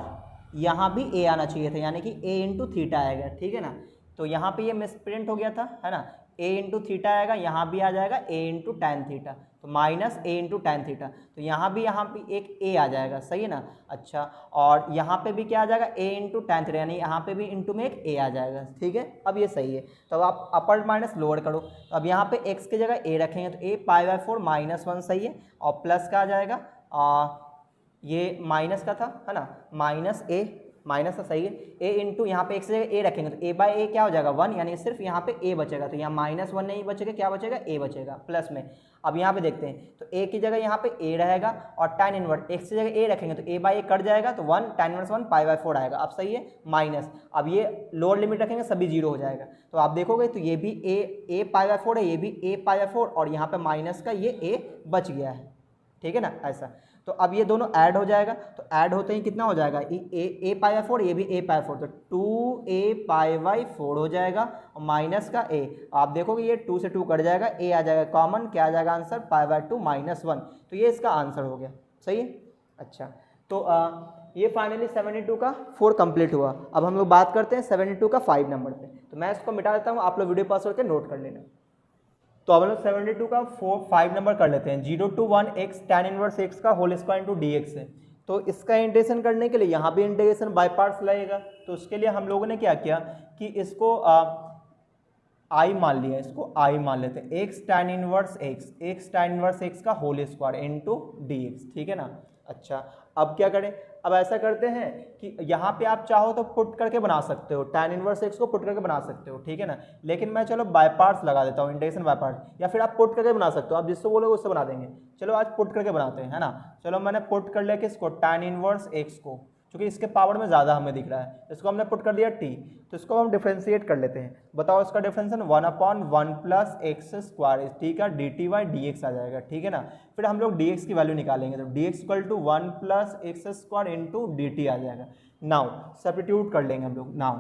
यहाँ भी a आना चाहिए था, यानी कि a इंटू थीटा आएगा, ठीक है ना। तो यहाँ पे ये मिसप्रिंट हो गया था, है ना, a इंटू थीटा आएगा, यहाँ भी आ जाएगा a इंटू टैन थीटा, तो minus a into tan theta, तो यहाँ भी एक a आ जाएगा, सही है ना। अच्छा और यहाँ पे भी क्या आ जाएगा, a इंटू टैन थीटा, यानी यहाँ पे भी इंटू में एक a आ जाएगा, ठीक है। अब ये सही है। तो अब आप अपर माइनस लोअर करो। तो अब यहाँ पे x की जगह a रखेंगे तो a π/4 -1 सही है, और प्लस का आ जाएगा ये माइनस का था, है ना, माइनस a, माइनस का सही है, a इंटू यहाँ पे x की जगह a रखेंगे तो a/a क्या हो जाएगा 1, यानी सिर्फ यहाँ पे a बचेगा, तो यहाँ -1 नहीं बचेगा, क्या बचेगा, a बचेगा प्लस में। अब यहाँ पे देखते हैं तो a की जगह यहाँ पे a रहेगा और tan इनवर्स x की जगह a रखेंगे तो a/a कट जाएगा तो 1 tan इनवर्स 1 π/4 आएगा। अब सही है, माइनस, अब ये लोअर लिमिट रखेंगे सभी 0 हो जाएगा। तो आप देखोगे तो ये भी a π/4 है, ये भी a π/4 और यहाँ पे माइनस का ये a बच गया है, ठीक है ना, ऐसा। तो अब ये दोनों ऐड हो जाएगा, तो ऐड होते ही कितना हो जाएगा, a π/4, ये भी a π/4, तो 2a π/4 हो जाएगा और माइनस का a। आप देखोगे ये 2 से 2 कट जाएगा, a आ जाएगा कॉमन, क्या आ जाएगा आंसर, π/2 -1। तो ये इसका आंसर हो गया, सही है। अच्छा तो ये फाइनली 72 का 4 कंप्लीट हुआ। अब हम लोग बात करते हैं 72 का 5 नंबर पे। तो मैं इसको मिटा देता हूँ, आप लोग वीडियो पॉज करके नोट कर लेना। तो अब हम लोग 72 का 5 नंबर कर लेते हैं। 0 to 1 x tan inverse x का whole square into D x है। तो इसका इंटीग्रेशन करने के लिए यहाँ भी इंटीग्रेशन बाय पार्ट्स लगेगा। तो उसके लिए हम लोगों ने क्या किया कि इसको आई मान लिया, इसको आई मान लेते हैं, x tan इनवर्स x का whole square into D x, ठीक है ना। अच्छा अब क्या करें, अब ऐसा करते हैं कि यहाँ पे आप चाहो तो पुट करके बना सकते हो, tan इनवर्स x को पुट करके बना सकते हो, ठीक है ना। लेकिन मैं चलो बाय पार्ट्स लगा देता हूँ, इंटीग्रेशन बाय पार्ट्स, या फिर आप पुट करके बना सकते हो, आप जिससे बोलोगे उससे बना देंगे। चलो आज पुट करके बनाते हैं, है ना। चलो मैंने पुट कर लिया किसको, tan इनवर्स x को, क्योंकि इसके पावर में ज़्यादा हमें दिख रहा है, इसको हमने पुट कर दिया t। तो इसको हम डिफ्रेंशिएट कर लेते हैं। बताओ इसका डिफ्रेंशिएशन 1/1 प्लस एक्स स्क्वायर, ठीक है, dt/dx आ जाएगा, ठीक है ना। फिर हम लोग dx की वैल्यू निकालेंगे तो dx equal to 1 plus x square into dt आ जाएगा। नाउ सब्स्टिट्यूट कर लेंगे हम लोग। नाउ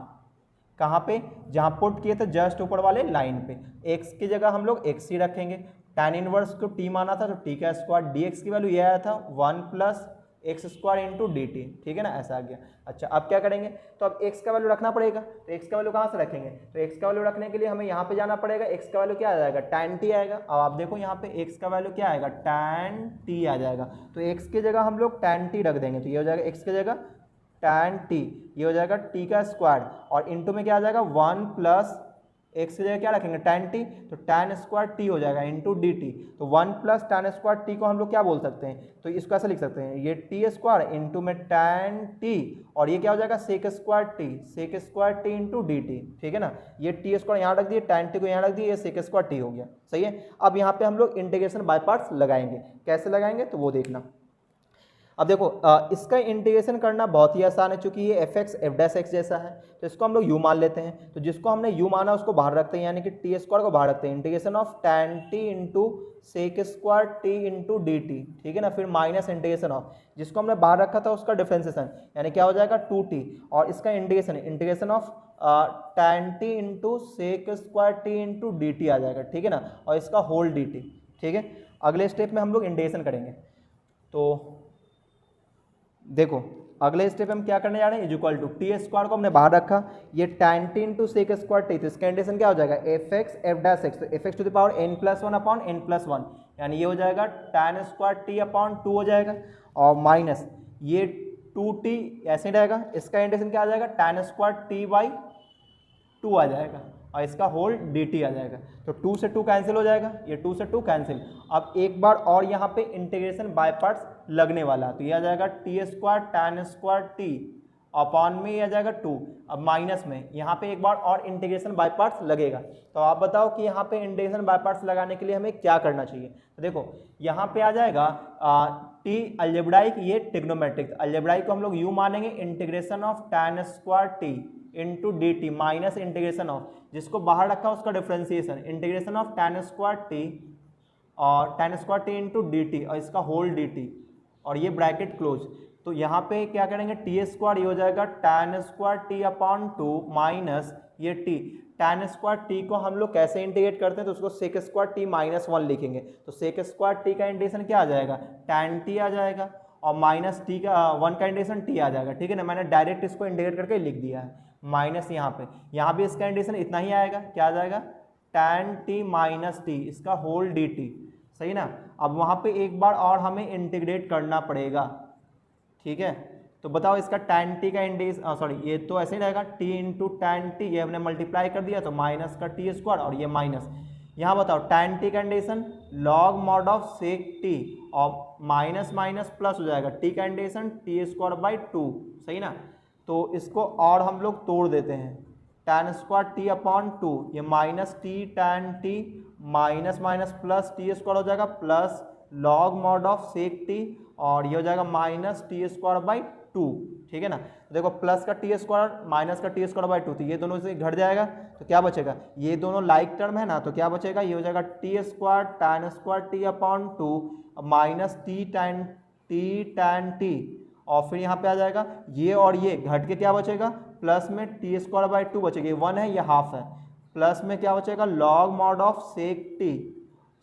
कहाँ पे, जहाँ पुट किए थे जस्ट ऊपर वाले लाइन पे, x की जगह हम लोग x ही रखेंगे, tan इनवर्स को t माना था तो t का स्क्वायर, dx की वैल्यू ये आया था 1 plus x square into D t, ठीक है ना, ऐसा आ गया। अच्छा अब क्या करेंगे, तो अब x का वैल्यू रखना पड़ेगा, तो x का वैल्यू कहाँ से रखेंगे, तो x का वैल्यू रखने के लिए हमें यहाँ पे जाना पड़ेगा। x का वैल्यू क्या आ जाएगा, tan t आएगा। अब आप देखो यहाँ पे x का वैल्यू क्या आएगा, tan t आ जाएगा। तो x की जगह हम लोग tan t रख देंगे, तो ये हो जाएगा x की जगह tan t, ये हो जाएगा t का स्क्वायर, और इंटू में क्या आ जाएगा 1 प्लस x की जगह क्या रखेंगे tan t, तो tan स्क्वायर t हो जाएगा इंटू डी टी। तो 1 प्लस tan स्क्वायर t को हम लोग क्या बोल सकते हैं, तो इसको ऐसे लिख सकते हैं, ये t स्क्वायर इंटू में tan t, और ये क्या हो जाएगा sec square t into D t. ठीक है ना, ये t स्क्वायर यहाँ रख दिए, tan t को यहाँ रख दिए, ये sec स्क्वायर t हो गया। सही है। अब यहाँ पे हम लोग इंटीग्रेशन बाय पार्ट्स लगाएंगे, कैसे लगाएंगे तो वो देखना। अब देखो इसका इंटीग्रेशन करना बहुत ही आसान है, क्योंकि ये F X F dash x जैसा है, तो इसको हम लोग u मान लेते हैं। तो जिसको हमने u माना उसको बाहर रखते हैं, यानी कि टी स्क्वायर को बाहर रखते हैं। Integration of tan t into sec square T into D t. ठीक है ना, फिर माइनस इंटीग्रेशन ऑफ जिसको हमने बाहर रखा था उसका डिफ्रेंसिएशन, यानी क्या हो जाएगा 2t, और इसका integration of tan t into sec square T into D T आ जाएगा। ठीक है ना, और इसका होल डी टी। ठीक है, अगले स्टेप में हम लोग इंटीग्रेशन करेंगे। तो देखो अगले स्टेप हम क्या करने जा रहे हैं, is equal to T square को हमने बाहर रखा, ये tan t into sec square T, तो इसका इंटीग्रेशन क्या हो जाएगा F X F dash X, तो F X to the power n plus one upon n plus one, यानी ये हो जाएगा tan स्क्वायर टी अपॉन 2 हो जाएगा, और माइनस ये 2t ऐसे ही रहेगा, इसका इंटीग्रेशन क्या आ जाएगा tan स्क्वायर टी बाई 2 आ जाएगा, और इसका होल dt आ जाएगा। तो 2 से 2 कैंसिल हो जाएगा, ये 2 से 2 कैंसिल। अब एक बार और यहाँ पे इंटीग्रेशन बाय पार्ट्स लगने वाला है, तो ये आ जाएगा T square tan square T upon में ये आ जाएगा 2। अब माइनस में यहाँ पे एक बार और इंटीग्रेशन बाय पार्ट्स लगेगा। तो आप बताओ कि यहाँ पे इंटीग्रेशन बाय पार्ट्स लगाने के लिए हमें क्या करना चाहिए। तो देखो यहाँ पे आ जाएगा टी अलजेब्राइक, ये ट्रिग्नोमेट्रिक, अलजेब्राइक को हम लोग यू मानेंगे, integration of tan square T into D T minus integration of जिसको बाहर रखा उसका differentiation, integration of tan square T और tan square T into D T, और इसका होल डी टी, और ये ब्रैकेट क्लोज। तो यहाँ पे क्या करेंगे टी स्क्वायर, ये हो जाएगा tan square T upon 2 minus ये टी, tan स्क्वायर टी को हम लोग कैसे इंटीग्रेट करते हैं, तो उसको सेक स्क्वायर टी माइनस 1 लिखेंगे। तो सेक स्क्वायर टी का इंटीग्रेशन क्या आ जाएगा tan टी आ जाएगा, और माइनस टी का 1 का इंटीग्रेशन टी आ जाएगा। ठीक है ना, मैंने डायरेक्ट इसको इंटीग्रेट करके लिख दिया है, माइनस यहाँ भी इसका इंटीग्रेशन इतना ही आएगा, क्या आ जाएगा tan टी माइनस टी, इसका होल डी टी। सही ना, अब वहाँ पे एक बार और हमें इंटीग्रेट करना पड़ेगा। ठीक है, तो बताओ इसका tan टी का इंटीग्रेशन, सॉरी ये तो ऐसे ही रहेगा t इंटू tan टी, ये हमने मल्टीप्लाई कर दिया तो माइनस का टी स्क्वायर, और ये माइनस। यहाँ बताओ tan टी का integration log mod of sec t, और माइनस माइनस प्लस हो जाएगा, t का इंटीग्रेशन टी स्क्वायर बाई 2। सही ना, तो इसको और हम लोग तोड़ देते हैं, tan स्क्वायर टी अपॉन 2, ये minus T tan t minus minus plus T square हो जाएगा, plus log mod of sec t, और ये हो जाएगा माइनस टी स्क्वायर बाई 2। ठीक है ना, तो देखो प्लस का टी स्क्वायर माइनस का टी स्क्वायर बाई 2, तो ये दोनों से घट जाएगा, तो क्या बचेगा, ये दोनों लाइक टर्म है ना, तो क्या बचेगा, ये हो जाएगा T square tan square T upon 2 minus T tan T, और फिर यहाँ पे आ जाएगा ये और ये घट के क्या बचेगा, प्लस में टी स्क्वायर बाई 2 बचेगा, ये 1 है ये हाफ है, प्लस में क्या बचेगा log mod of sec t.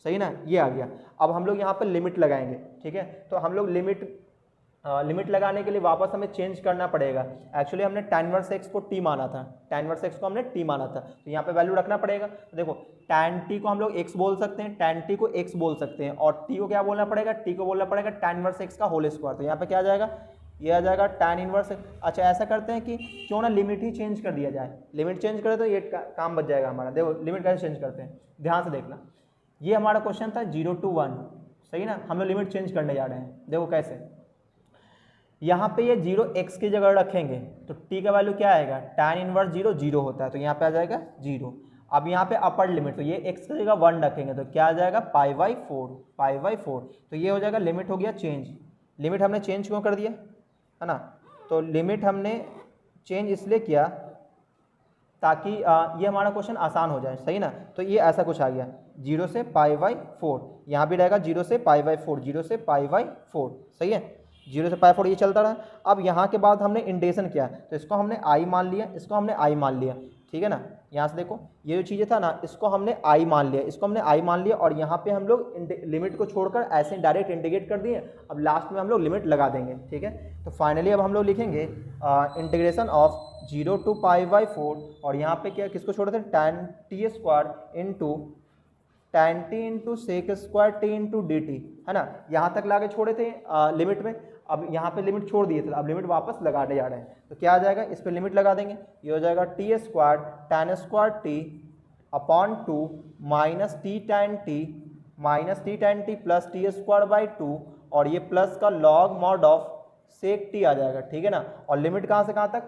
सही ना, ये आ गया। अब हम लोग यहाँ पे लिमिट लगाएंगे। ठीक है, तो हम लोग लिमिट लगाने के लिए वापस हमें चेंज करना पड़ेगा। एक्चुअली हमने tan इनवर्स x को t माना था, tan इनवर्स x को हमने t माना था, तो यहाँ पे वैल्यू रखना पड़ेगा। तो देखो tan t को हम लोग x बोल सकते हैं, tan t को x बोल सकते हैं, और t को क्या बोलना पड़ेगा, t को बोलना पड़ेगा tan इनवर्स x का होल स्क्वायर। तो यहाँ पे क्या आ जाएगा, ये आ जाएगा tan इनवर्स। अच्छा ऐसा करते हैं कि क्यों ना लिमिट ही चेंज कर दिया जाए, लिमिट चेंज करें तो ये काम बच जाएगा हमारा। देखो लिमिट कैसे चेंज करते हैं, ध्यान से देखना। ये हमारा क्वेश्चन था 0 to 1, सही ना, हम लोग लिमिट चेंज करने जा रहे हैं। देखो कैसे, यहाँ पे ये 0 x की जगह रखेंगे तो t का वैल्यू क्या आएगा, tan इनवर्स 0 0 होता है, तो यहाँ पे आ जाएगा 0। अब यहाँ पे अपर लिमिट, तो ये x की जगह 1 रखेंगे तो क्या आ जाएगा पाई बाई 4, तो ये हो जाएगा लिमिट हो गया चेंज। लिमिट हमने चेंज क्यों कर दिया है ना, तो लिमिट हमने चेंज इसलिए किया ताकि ये हमारा क्वेश्चन आसान हो जाए। सही ना, तो ये ऐसा कुछ आ गया 0 से पाई/4, यहाँ भी रहेगा 0 से पाई/4, 0 से पाई/4। सही है, 0 से पाई/4 ये चलता रहा। अब यहाँ के बाद हमने इंटीग्रेशन किया तो इसको हमने i मान लिया, इसको हमने i मान लिया। ठीक है ना, यहाँ से देखो ये जो चीज़ें था ना, इसको हमने i मान लिया, इसको हमने i मान लिया, और यहाँ पे हम लोग लिमिट को छोड़कर ऐसे डायरेक्ट इंटीग्रेट कर दिए। अब लास्ट में हम लोग लिमिट लगा देंगे। ठीक है, तो फाइनली अब हम लोग लिखेंगे इंटीग्रेशन ऑफ 0 to पाई/4, और यहाँ पे क्या किसको छोड़ते हैं, tan t² into tan t into sec square T into D t, है ना। यहाँ तक लाके छोड़े थे लिमिट में, अब यहाँ पे लिमिट छोड़ दिए थे, अब लिमिट वापस लगाने जा रहे हैं, तो क्या आ जाएगा, इस पर लिमिट लगा देंगे, ये हो जाएगा T square tan square T upon 2 minus T tan t plus T square by 2, और ये प्लस का log mod of sec T आ जाएगा, ठीक है ना। और लिमिट कहाँ से कहाँ तक,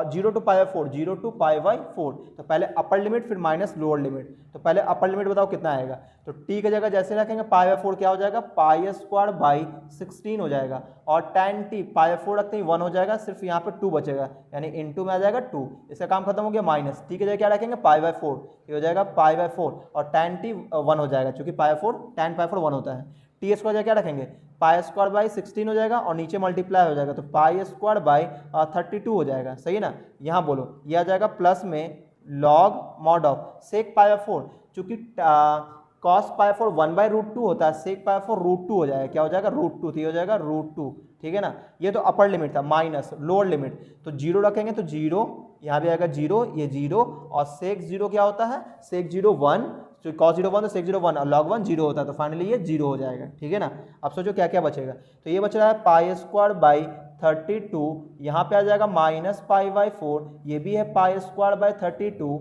0 to π/4, 0 to π/4। तो पहले अपर लिमिट फिर माइनस लोअर लिमिट, तो पहले अपर लिमिट बताओ कितना आएगा, तो टी की जगह जैसे रखेंगे π/4 क्या हो जाएगा, पाई स्क्वायर बाई 16 हो जाएगा, और tan t π/4 रखते ही 1 हो जाएगा, सिर्फ यहाँ पे 2 बचेगा, यानी इनटू में आ जाएगा 2, इसका काम खत्म हो गया। माइनस टी की जगह क्या रखेंगे, π/4, ये हो जाएगा π/4, और tan t 1 हो जाएगा, क्योंकि tan π/4 1 होता है। टी स्क्वायर क्या रखेंगे, पाई स्क्वायर बाई 16 हो जाएगा, और नीचे मल्टीप्लाई हो जाएगा, तो पाई स्क्वायर बाई 32 हो जाएगा, सही है ना। यहाँ बोलो ये आ जाएगा प्लस में लॉग मॉड ऑफ सेक π/4, चूंकि कॉस π/4 1/√2 होता है, सेक π/4 √2 हो जाएगा, क्या हो जाएगा, √2, तो ये हो जाएगा √2, ठीक है ना। ये तो अपर लिमिट था, माइनस लोअर लिमिट, तो 0 रखेंगे तो 0, यहाँ भी आएगा 0, ये 0, और सेक 0 क्या होता है, सेक 0 1, तो cos 0 1 तो sec 0 1, और log 1 0 होता है, तो फाइनली ये 0 हो जाएगा, ठीक है ना। अब सोचो क्या क्या बचेगा, तो ये बच रहा है पाई स्क्वायर बाई 32, यहाँ पे आ जाएगा माइनस π/4, ये भी है pi square by 32,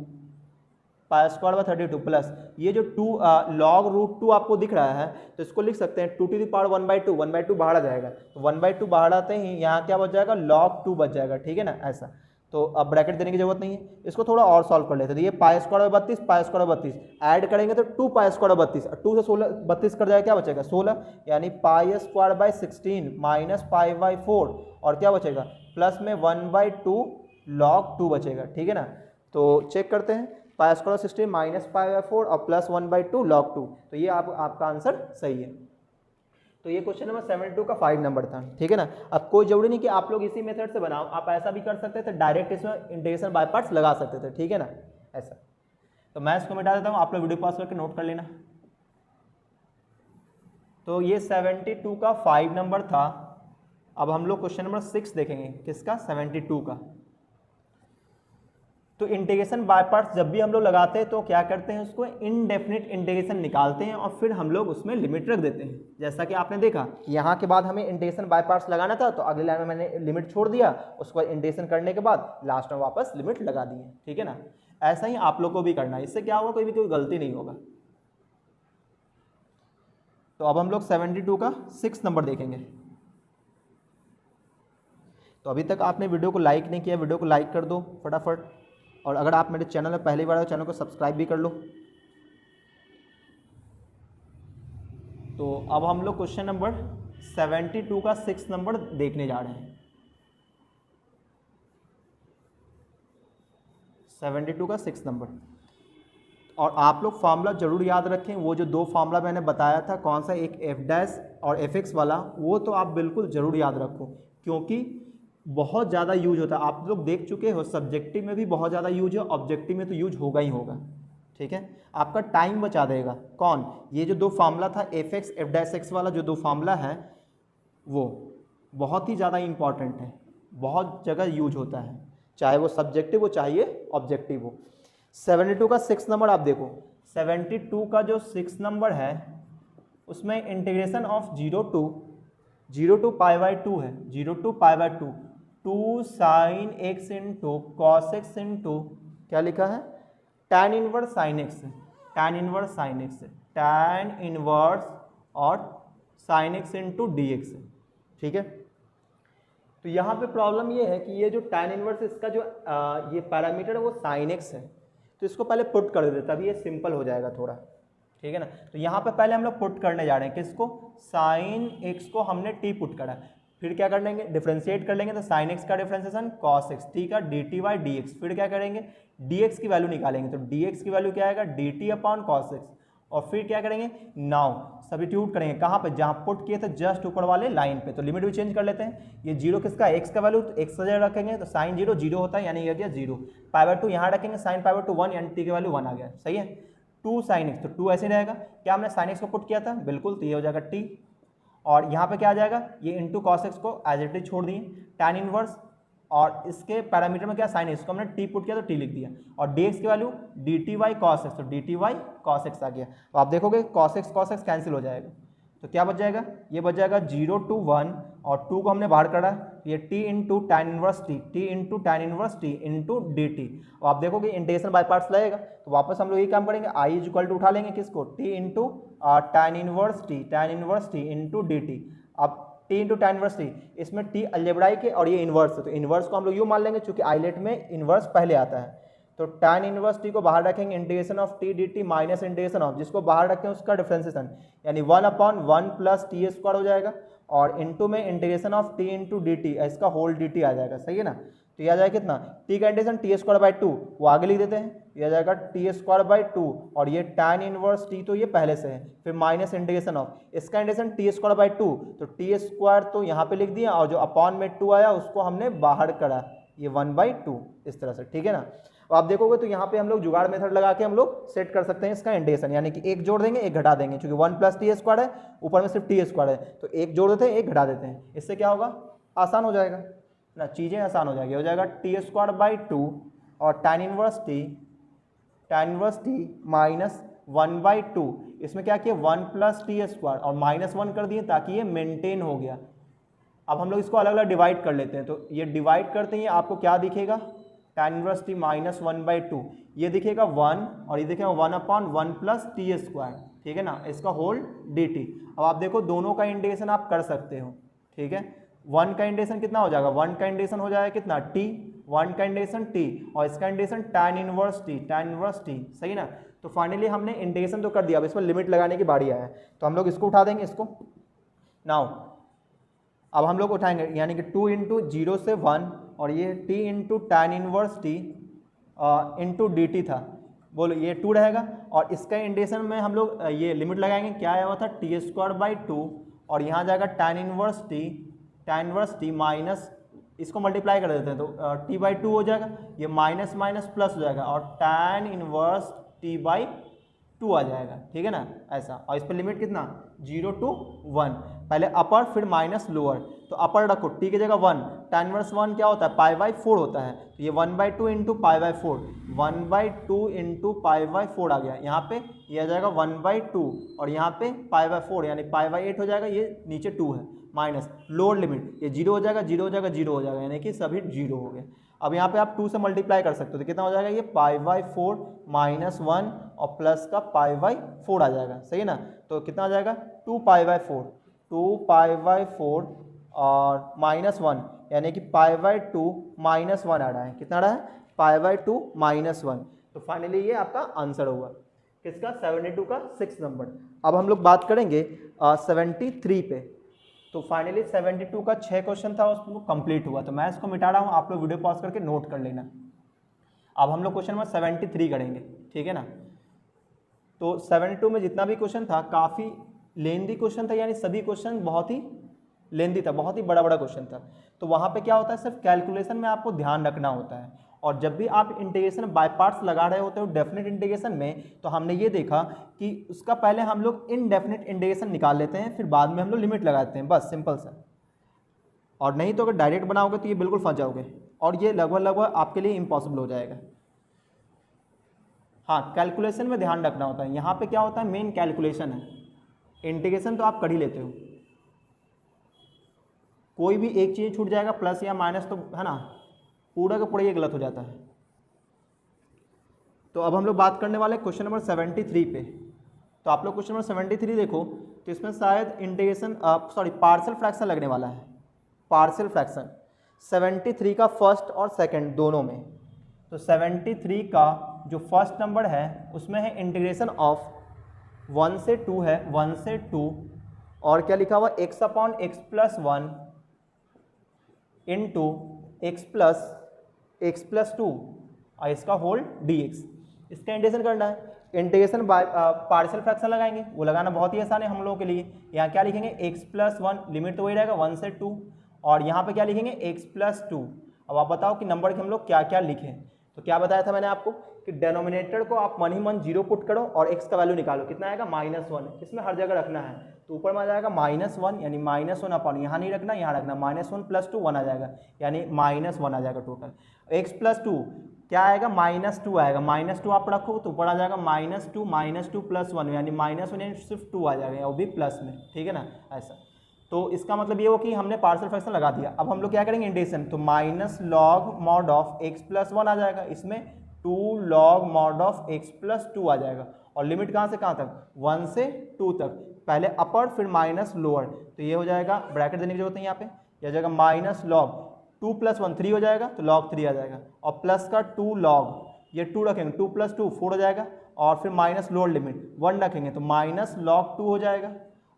pi square by 32 plus ये जो 2 log √2 आपको दिख रहा है, तो इसको लिख सकते हैं 2 to the power 1/2, 1/2 बाहर आ जाएगा, तो 1/2 बाहर आते ही यहाँ क्या बच जाएगा, log 2 बच जाएगा, ठीक है ना, ऐसा। तो अब ब्रैकेट देने की जरूरत नहीं है, इसको थोड़ा और सॉल्व कर लेते हैं। तो ये pi square 32, pi square 32 add करेंगे तो 2 पाई स्क्वायर 32, 2 से 16 32 कर जाएगा, क्या बचेगा 16, यानी पाई स्क्वायर बाई 16 माइनस π/4, और क्या बचेगा प्लस में 1/2 log 2 बचेगा, ठीक है ना। तो चेक करते हैं, पाई स्क्वायर 16 माइनस π/4 और प्लस 1/2 log 2, तो ये आपका आंसर सही है। तो ये क्वेश्चन नंबर 72 का 5 नंबर था, ठीक है ना। अब कोई जरूरी नहीं कि आप लोग इसी मेथड से बनाओ, आप ऐसा भी कर सकते थे, डायरेक्ट इसमें इंटीग्रेशन बाय पार्ट्स लगा सकते थे, ठीक है ना, ऐसा। तो मैं इसको मिटा देता हूँ, आप लोग वीडियो पॉज करके नोट कर लेना। तो ये 72 का 5 नंबर था। अब हम लोग क्वेश्चन नंबर 6 देखेंगे, किसका, 72 का। तो इंटीग्रेशन बाय पार्ट्स जब भी हम लोग लगाते हैं तो क्या करते हैं, उसको इनडेफिनिट इंटीग्रेशन निकालते हैं और फिर हम लोग उसमें लिमिट रख देते हैं। जैसा कि आपने देखा कि यहाँ के बाद हमें इंटीग्रेशन बाय पार्ट्स लगाना था, तो अगले लाइन में मैंने लिमिट छोड़ दिया, उसको इंटीग्रेशन करने के बाद लास्ट में वापस लिमिट लगा दिए, ठीक है ना। ऐसा ही आप लोग को भी करना है, इससे क्या होगा, कोई गलती नहीं होगा। तो अब हम लोग 72 का 6 नंबर देखेंगे। तो अभी तक आपने वीडियो को लाइक नहीं किया, वीडियो को लाइक कर दो फटाफट, और अगर आप मेरे चैनल में पहली बार हो, चैनल को सब्सक्राइब भी कर लो। तो अब हम लोग क्वेश्चन नंबर 72 का 6 नंबर देखने जा रहे हैं। 72 का 6 नंबर, और आप लोग फार्मूला जरूर याद रखें। वो जो 2 फार्मूला मैंने बताया था, कौन सा, एक f' और fx वाला, वो तो आप बिल्कुल ज़रूर याद रखो, क्योंकि बहुत ज़्यादा यूज होता है। आप लोग देख चुके हो, सब्जेक्टिव में भी बहुत ज़्यादा यूज है, ऑब्जेक्टिव में तो यूज होगा ही होगा, ठीक है। आपका टाइम बचा देगा। कौन, ये जो 2 फार्मूला था, fx f' वाला जो 2 फार्मूला है, वो बहुत ही ज़्यादा इंपॉर्टेंट है, बहुत जगह यूज होता है, चाहे वो सब्जेक्टिव हो चाहे ऑब्जेक्टिव हो। 72 का 6 नंबर आप देखो, 72 का जो 6 नंबर है उसमें इंटीग्रेशन ऑफ 0 to π/2 है, 0 to π/2, 2 sin x into cos x into क्या लिखा है, tan इनवर्स sin x है, tan इनवर्स sin x है, tan इनवर्स और sin x इंटू dx है, ठीक है। तो यहाँ पे प्रॉब्लम ये है कि ये जो tan इनवर्स, इसका जो ये पैरामीटर है वो sin x है, तो इसको पहले पुट कर देते, तभी ये सिंपल हो जाएगा थोड़ा, ठीक है ना। तो यहाँ पे पहले हम लोग पुट करने जा रहे हैं, किसको, sin x को हमने t पुट करा, फिर क्या कर लेंगे, डिफ्रेंशिएट कर लेंगे, तो sin x का डिफ्रेंशिएशन cos x, t का dt बाई dx, फिर क्या करेंगे, dx की वैल्यू निकालेंगे, तो dx की वैल्यू क्या आएगा, dt अपॉन cos x, और फिर क्या करेंगे, नाउ सब्स्टिट्यूट करेंगे, कहाँ पे, जहाँ पुट किए थे जस्ट ऊपर वाले लाइन पे। तो लिमिट भी चेंज कर लेते हैं, ये 0 किसका, x का वैल्यू, तो x जगह रखेंगे, तो sin 0 0 होता है, यानी ये गया 0, π/2 यहाँ रखेंगे, sin π/2 1, यानी t की वैल्यू 1 आ गया, सही है। 2 sin x, तो 2 ऐसे रहेगा, क्या हमने sin x को पुट किया था, बिल्कुल, तो ये हो जाएगा t, और यहाँ पे क्या आ जाएगा, ये इंटू कॉस एक्स को एज इट इज छोड़ दिए, tan इनवर्स और इसके पैरामीटर में क्या साइन है, इसको हमने टी पुट किया तो टी लिख दिया, और dx की value dt by cos x, तो dt बाई कॉस एक्स आ गया। तो आप देखोगे कॉस एक्स कैंसिल हो जाएगा, तो क्या बच जाएगा, ये बच जाएगा 0 to 1 और 2 को हमने बाहर करा, ये t into tan inverse T into D T. और आप देखोगे इंटीग्रेशन बाय पार्ट्स लगेगा, तो वापस हम लोग ये काम करेंगे, आई इज इक्वल टू उठा लेंगे किसको, t into tan inverse T into D T. अब t into tan inverse T, इसमें t अलजेब्राइक है और ये इन्वर्स है, तो इन्वर्स को हम लोग यूँ मान लेंगे चूंकि आइलेट में इन्वर्स पहले आता है, तो टैन इनवर्स टी को बाहर रखेंगे, integration of T D T minus integration of, जिसको बाहर रखें उसका डिफ्रेंसिएशन, यानी 1/1 प्लस टी स्क्वायर हो जाएगा, और इनटू में integration of T into D T, इसका होल डी टी आ जाएगा, सही है ना। तो ये आ जाएगा कितना, टी का इंटीग्रेशन टी स्क्वायर बाई 2, वो आगे लिख देते हैं, ये आ जाएगा टी स्क्वायर बाई 2, और ये टैन इनवर्स टी तो ये पहले से है, फिर माइनस इंटीग्रेशन ऑफ, इसका इंटीग्रेशन टी स्क्वायर बाई 2, तो टी स्क्वायर तो यहाँ पे लिख दिया, और जो अपॉन में 2 आया उसको हमने बाहर करा, ये 1/2 इस तरह से, ठीक है ना। तो आप देखोगे तो यहाँ पे हम लोग जुगाड़ मेथड लगा के हम लोग सेट कर सकते हैं इसका इंटीग्रेशन, यानी कि एक जोड़ देंगे एक घटा देंगे, क्योंकि 1 प्लस टी स्क्वायर है, ऊपर में सिर्फ टी स्क्वायर है, तो एक जोड़ देते हैं एक घटा देते हैं, इससे क्या होगा, आसान हो जाएगा ना, चीज़ें आसान हो जाएगी, हो जाएगा टी स्क्वायर बाई 2 और टैन इनवर्स टी माइनस 1/2, इसमें क्या किया 1 प्लस टी स्क्वायर और -1 कर दिए ताकि ये मेंटेन हो गया। अब हम लोग इसको अलग अलग डिवाइड कर लेते हैं, तो ये डिवाइड करते हैं आपको क्या दिखेगा, टैन इनवर्स टी माइनस 1/2, ये दिखेगा 1 और ये दिखेगा 1/1 प्लस टी स्क्वायर, ठीक है ना, इसका होल डी टी। अब आप देखो दोनों का इंटीग्रेशन आप कर सकते हो, ठीक है, 1 का इंटीग्रेशन कितना हो जाएगा, 1 का इंटीग्रेशन हो जाएगा कितना t, 1 का इंटीग्रेशन t और इसका इंटीग्रेशन टैन इनवर्स टी, सही ना। तो फाइनली हमने इंटीग्रेशन तो कर दिया, अब इसमें लिमिट लगाने की बारी आया है, तो हम लोग इसको उठा देंगे, इसको नाउ अब हम लोग उठाएंगे, यानी कि 2 इंटू 0 से 1 और ये t into tan inverse T into D T था, बोलो ये 2 रहेगा, और इसका इंटीग्रेशन में हम लोग ये लिमिट लगाएंगे, क्या आया हुआ था टी स्क्वायर बाई 2 और यहाँ जाएगा टैन इनवर्स टी माइनस, इसको मल्टीप्लाई कर देते हैं तो t बाई 2 हो जाएगा, ये माइनस माइनस प्लस हो जाएगा और टैन इनवर्स टी बाई 2 आ जाएगा, ठीक है ना ऐसा। और इस पर लिमिट कितना 0 to 1, पहले अपर फिर माइनस लोअर, तो अपर रखो t की जगह 1, टैन इनवर्स 1 क्या होता है π/4 होता है, तो ये 1/2 इंटू π/4, 1/2 इंटू π/4 आ गया, यहाँ पे ये आ जाएगा 1/2 और यहाँ पे π/4 यानी π/8 हो जाएगा, ये नीचे 2 है माइनस लोअर लिमिट, ये 0 हो जाएगा 0 हो जाएगा 0 हो जाएगा, यानी कि सभी 0 हो गए। अब यहाँ पे आप 2 से मल्टीप्लाई कर सकते हो, तो कितना हो जाएगा ये π/4 -1 और प्लस का π/4 आ जाएगा, सही है ना। तो कितना आ जाएगा 2π/4 और -1 यानी कि π/2 -1 आ रहा है, कितना आ रहा है π/2 -1। तो फाइनली ये आपका आंसर होगा किसका 72 का 6 नंबर। अब हम लोग बात करेंगे 73 पे। तो फाइनली 72 का 6 क्वेश्चन था उसको कंप्लीट हुआ, तो मैं इसको मिटा रहा हूँ, आप लोग वीडियो पॉज करके नोट कर लेना। अब हम लोग क्वेश्चन नंबर 73 करेंगे, ठीक है ना। तो 72 में जितना भी क्वेश्चन था काफ़ी लेंदी क्वेश्चन था, यानी सभी क्वेश्चन बहुत ही लेंदी था, बहुत ही बड़ा बड़ा क्वेश्चन था। तो वहाँ पे क्या होता है सिर्फ कैलकुलेशन में आपको ध्यान रखना होता है, और जब भी आप इंटीग्रेशन बाय पार्ट्स लगा रहे होते हो डेफिनेट इंटीग्रेशन में, तो हमने ये देखा कि उसका पहले हम लोग इनडेफिनेट इंटीग्रेशन निकाल लेते हैं, फिर बाद में हम लोग लिमिट लगाते हैं, बस सिंपल सा। और नहीं तो अगर डायरेक्ट बनाओगे तो ये बिल्कुल फंस जाओगे, और ये लगभग आपके लिए इम्पॉसिबल हो जाएगा। हाँ, कैलकुलेशन में ध्यान रखना होता है। यहाँ पे क्या होता है मेन कैलकुलेशन है, इंटीग्रेशन तो आप कर ही लेते हो, कोई भी एक चीज़ छूट जाएगा प्लस या माइनस तो है ना, पूरा का पूरा ये गलत हो जाता है। तो अब हम लोग बात करने वाले क्वेश्चन नंबर 73 पे। तो आप लोग क्वेश्चन नंबर 73 देखो, तो इसमें शायद इंटीग्रेशन पार्शियल फ्रैक्शन लगने वाला है, पार्शियल फ्रैक्शन 73 का फर्स्ट और सेकंड दोनों में। तो 73 का जो फर्स्ट नंबर है उसमें है इंटीग्रेशन ऑफ 1 से 2 है, 1 से 2 और क्या लिखा हुआ x/x + 1 इंटू x + 2 और इसका होल dx। इसका इंटीग्रेशन करना है, इंटीग्रेशन बाय पार्शियल फ्रैक्शन लगाएंगे, वो लगाना बहुत ही आसान है हम लोगों के लिए। यहाँ क्या लिखेंगे x + 1, लिमिट तो वही रहेगा 1 से 2, और यहाँ पे क्या लिखेंगे x + 2। अब आप बताओ कि नंबर के हम लोग क्या क्या लिखें। तो क्या बताया था मैंने आपको कि डेनोमिनेटर को आप मन ही मन 0 पुट करो और x का वैल्यू निकालो, कितना आएगा -1, इसमें हर जगह रखना है। तो ऊपर में आ जाएगा -1 यानी -1 अपॉन, यहाँ नहीं रखना, यहाँ रखना, -1 + 2 1 आ जाएगा, यानी -1 आ जाएगा टोटल। x + 2 क्या आएगा, -2 आएगा, -2 आप रखो तो ऊपर आ जाएगा -2 + 1 यानी -1 यानी सिर्फ 2 आ जाएगा, वो भी प्लस में, ठीक है ना, ऐसा। तो इसका मतलब ये हो कि हमने पार्शियल फ्रैक्शन लगा दिया। अब हम लोग क्या करेंगे, इंटीग्रेशन, तो -log mod ऑफ x + 1 आ जाएगा, इसमें 2 log mod ऑफ x + 2 आ जाएगा। और लिमिट कहाँ से कहाँ तक, 1 से 2 तक, पहले अपर फिर माइनस लोअर, तो ये हो जाएगा, ब्रैकेट देने की जरूरत नहीं यहाँ पे, यह हो जाएगा -log 2 + 1 3 हो जाएगा, तो log 3 आ जाएगा, और प्लस का 2 log, ये 2 रखेंगे, 2 + 2 4 हो जाएगा, और फिर माइनस लोअर लिमिट 1 रखेंगे तो -log 2 हो जाएगा,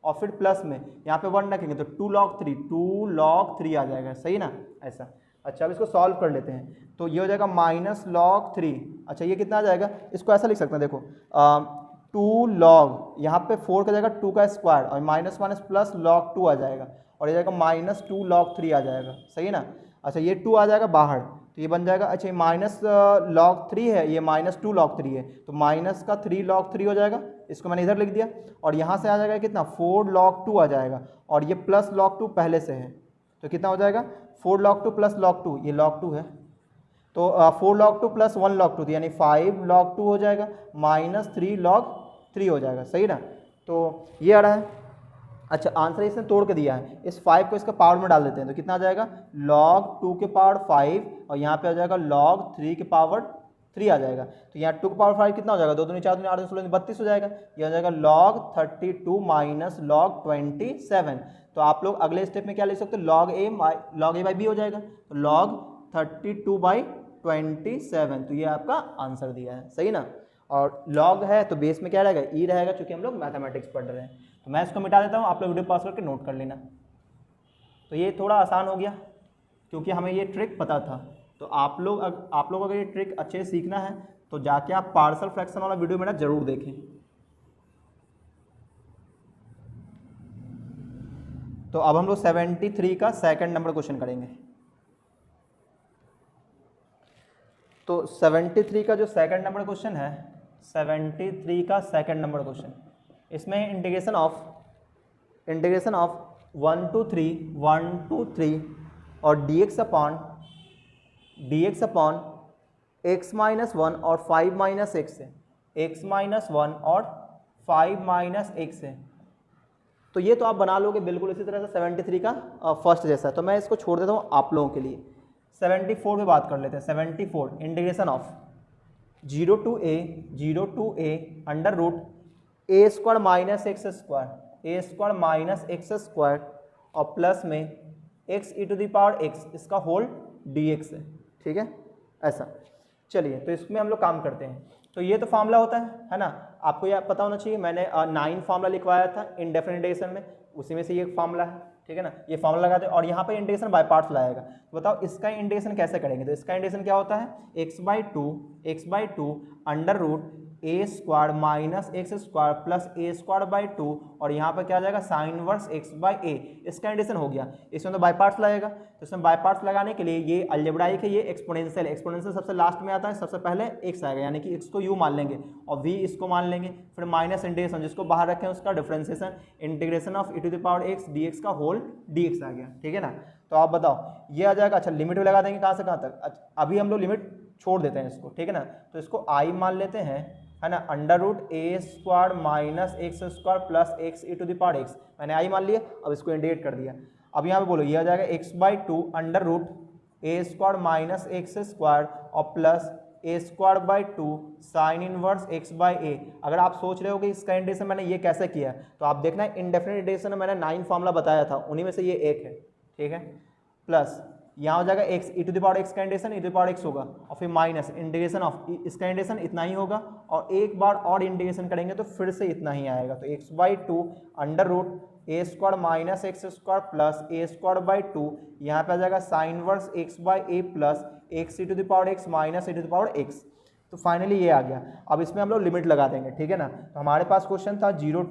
और फिर प्लस में यहाँ पे 1 रखेंगे तो 2 log 3 आ जाएगा, सही ना, ऐसा। अच्छा, अब इसको सॉल्व कर लेते हैं, तो ये हो जाएगा -log 3। अच्छा, ये कितना आ जाएगा, इसको ऐसा लिख सकते हैं, देखो 2 log, यहाँ पे 4 का जाएगा 2 का स्क्वायर, और -1 प्लस log 2 आ जाएगा, और ये जाएगा -2 log 3 आ जाएगा, सही ना। अच्छा, ये 2 आ जाएगा बाहर, तो ये बन जाएगा, अच्छा ये -log 3 है, ये -2 log 3 है, तो -3 log 3 हो जाएगा, इसको मैंने इधर लिख दिया, और यहाँ से आ जाएगा कितना, 4 log 2 आ जाएगा, और ये प्लस log 2 पहले से है, तो कितना हो जाएगा, 4 log 2 प्लस log 2, ये log 2 है, तो 4 log 2 प्लस 1 log 2 यानी 5 log 2 हो जाएगा, -3 log 3 हो जाएगा, सही ना। तो ये आ रहा है। अच्छा, आंसर इसने तोड़ के दिया है, इस 5 को इसका पावर में डाल देते हैं, तो कितना आ जाएगा, log 2 के पावर 5, और यहाँ पे आ जाएगा log 3 के पावर 3 आ जाएगा, तो यहाँ 2 के पावर 5 कितना हो जाएगा, 2 दूनी 4 दूनी 8 दूनी 16 32 हो जाएगा, ये हो जाएगा log 32 माइनस log 27। तो आप लोग अगले स्टेप में क्या ले सकते हो, log a by b हो जाएगा, तो log 32/27, तो ये आपका आंसर दिया है, सही ना। और log है तो बेस में क्या रहेगा, e रहेगा, चूंकि हम लोग मैथमेटिक्स पढ़ रहे हैं। तो मैं इसको मिटा देता हूँ, आप लोग वीडियो पॉज करके नोट कर लेना। तो ये थोड़ा आसान हो गया क्योंकि हमें ये ट्रिक पता था। तो आप लोग अगर ये ट्रिक अच्छे से सीखना है तो जाके आप पार्शियल फ्रैक्शन वाला वीडियो मेरा जरूर देखें। तो अब हम लोग 73 का सेकंड नंबर क्वेश्चन करेंगे। तो 73 का जो सेकंड नंबर क्वेश्चन है, 73 का सेकंड नंबर क्वेश्चन, इसमें इंटीग्रेशन ऑफ 1 to 3 और dx अपॉन x - 1 और 5 - x है, x - 1 और 5 - x है। तो ये तो आप बना लोगे बिल्कुल इसी तरह से 73 का फर्स्ट जैसा। तो मैं इसको छोड़ देता हूँ आप लोगों के लिए। 74 पे बात कर लेते हैं। 74 integration of 0 to a under root a square minus x square और प्लस में x e⁻x इसका होल dx है, ठीक है, ऐसा। चलिए, तो इसमें हम लोग काम करते हैं। तो ये तो फार्मूला होता है ना, आपको यह पता होना चाहिए। मैंने 9 फार्मूला लिखवाया था इंडेफिनिट इंटीग्रेशन में, उसी में से ये फार्मूला है, ठीक है ना। ये फार्मूला लगाते हैं और यहाँ पर इंटीग्रेशन बाय पार्ट्स लाएगा। तो बताओ इसका इंटीग्रेशन कैसे करेंगे। तो इसका इंटीग्रेशन क्या होता है, x/2 under root a square minus x square plus a square by 2 और यहाँ पर क्या आ जाएगा साइन इनवर्स x/a। इसका इंटीग्रेशन हो गया। इसमें तो बाय पार्ट्स लगेगा, तो इसमें बाय पार्ट्स लगाने के लिए ये अलजेब्राइक है, ये एक्सपोनेंशियल सबसे लास्ट में आता है, सबसे पहले x आएगा, यानी कि x को u मान लेंगे और v इसको मान लेंगे, फिर माइनस इंटीग्रेशन जिसको बाहर रखें उसका differentiation, integration of e⁻x dx का होल dx आ गया, ठीक है ना। तो आप बताओ ये आ जाएगा। अच्छा, लिमिट भी लगा देंगे कहाँ से कहाँ तक। अच्छा, अभी हम लोग लिमिट छोड़ देते हैं इसको, ठीक है ना। तो इसको i मान लेते हैं, है ना, under root a square minus x square plus x e⁻x मैंने i मान लिया। अब इसको इंटीग्रेट कर दिया। अब यहाँ पे बोलो ये आ जाएगा x/2 under root a square minus x square और plus a square by 2 sine inverse x/a। अगर आप सोच रहे हो कि इसका इंटीग्रेशन मैंने ये कैसे किया है, तो आप देखना इंडेफिनिट इंटीग्रेशन में मैंने 9 फार्मूला बताया था, उन्हीं में से ये एक है, ठीक है। प्लस यहाँ हो जाएगा x e⁻x का इंटीग्रेशन e⁻x होगा और फिर माइनस इंटीग्रेशन ऑफ इसका इंटीग्रेशन इतना ही होगा और एक बार और इंटीग्रेशन करेंगे तो फिर से इतना ही आएगा। तो x/2 under root a square minus x square plus a square by 2 यहाँ पे आ जाएगा sine inverse x/a plus x e⁻x minus e⁻x। तो फाइनली ये आ गया। अब इसमें हम लोग लिमिट लगा देंगे, ठीक है ना। तो हमारे पास क्वेश्चन था 0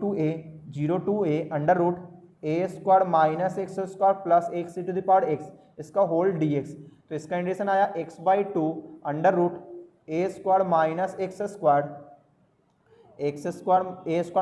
to a under root a square minus x square plus x e⁻x इसका होल dx। तो इसका इंटीग्रेशन आया x/2 under root a square minus x square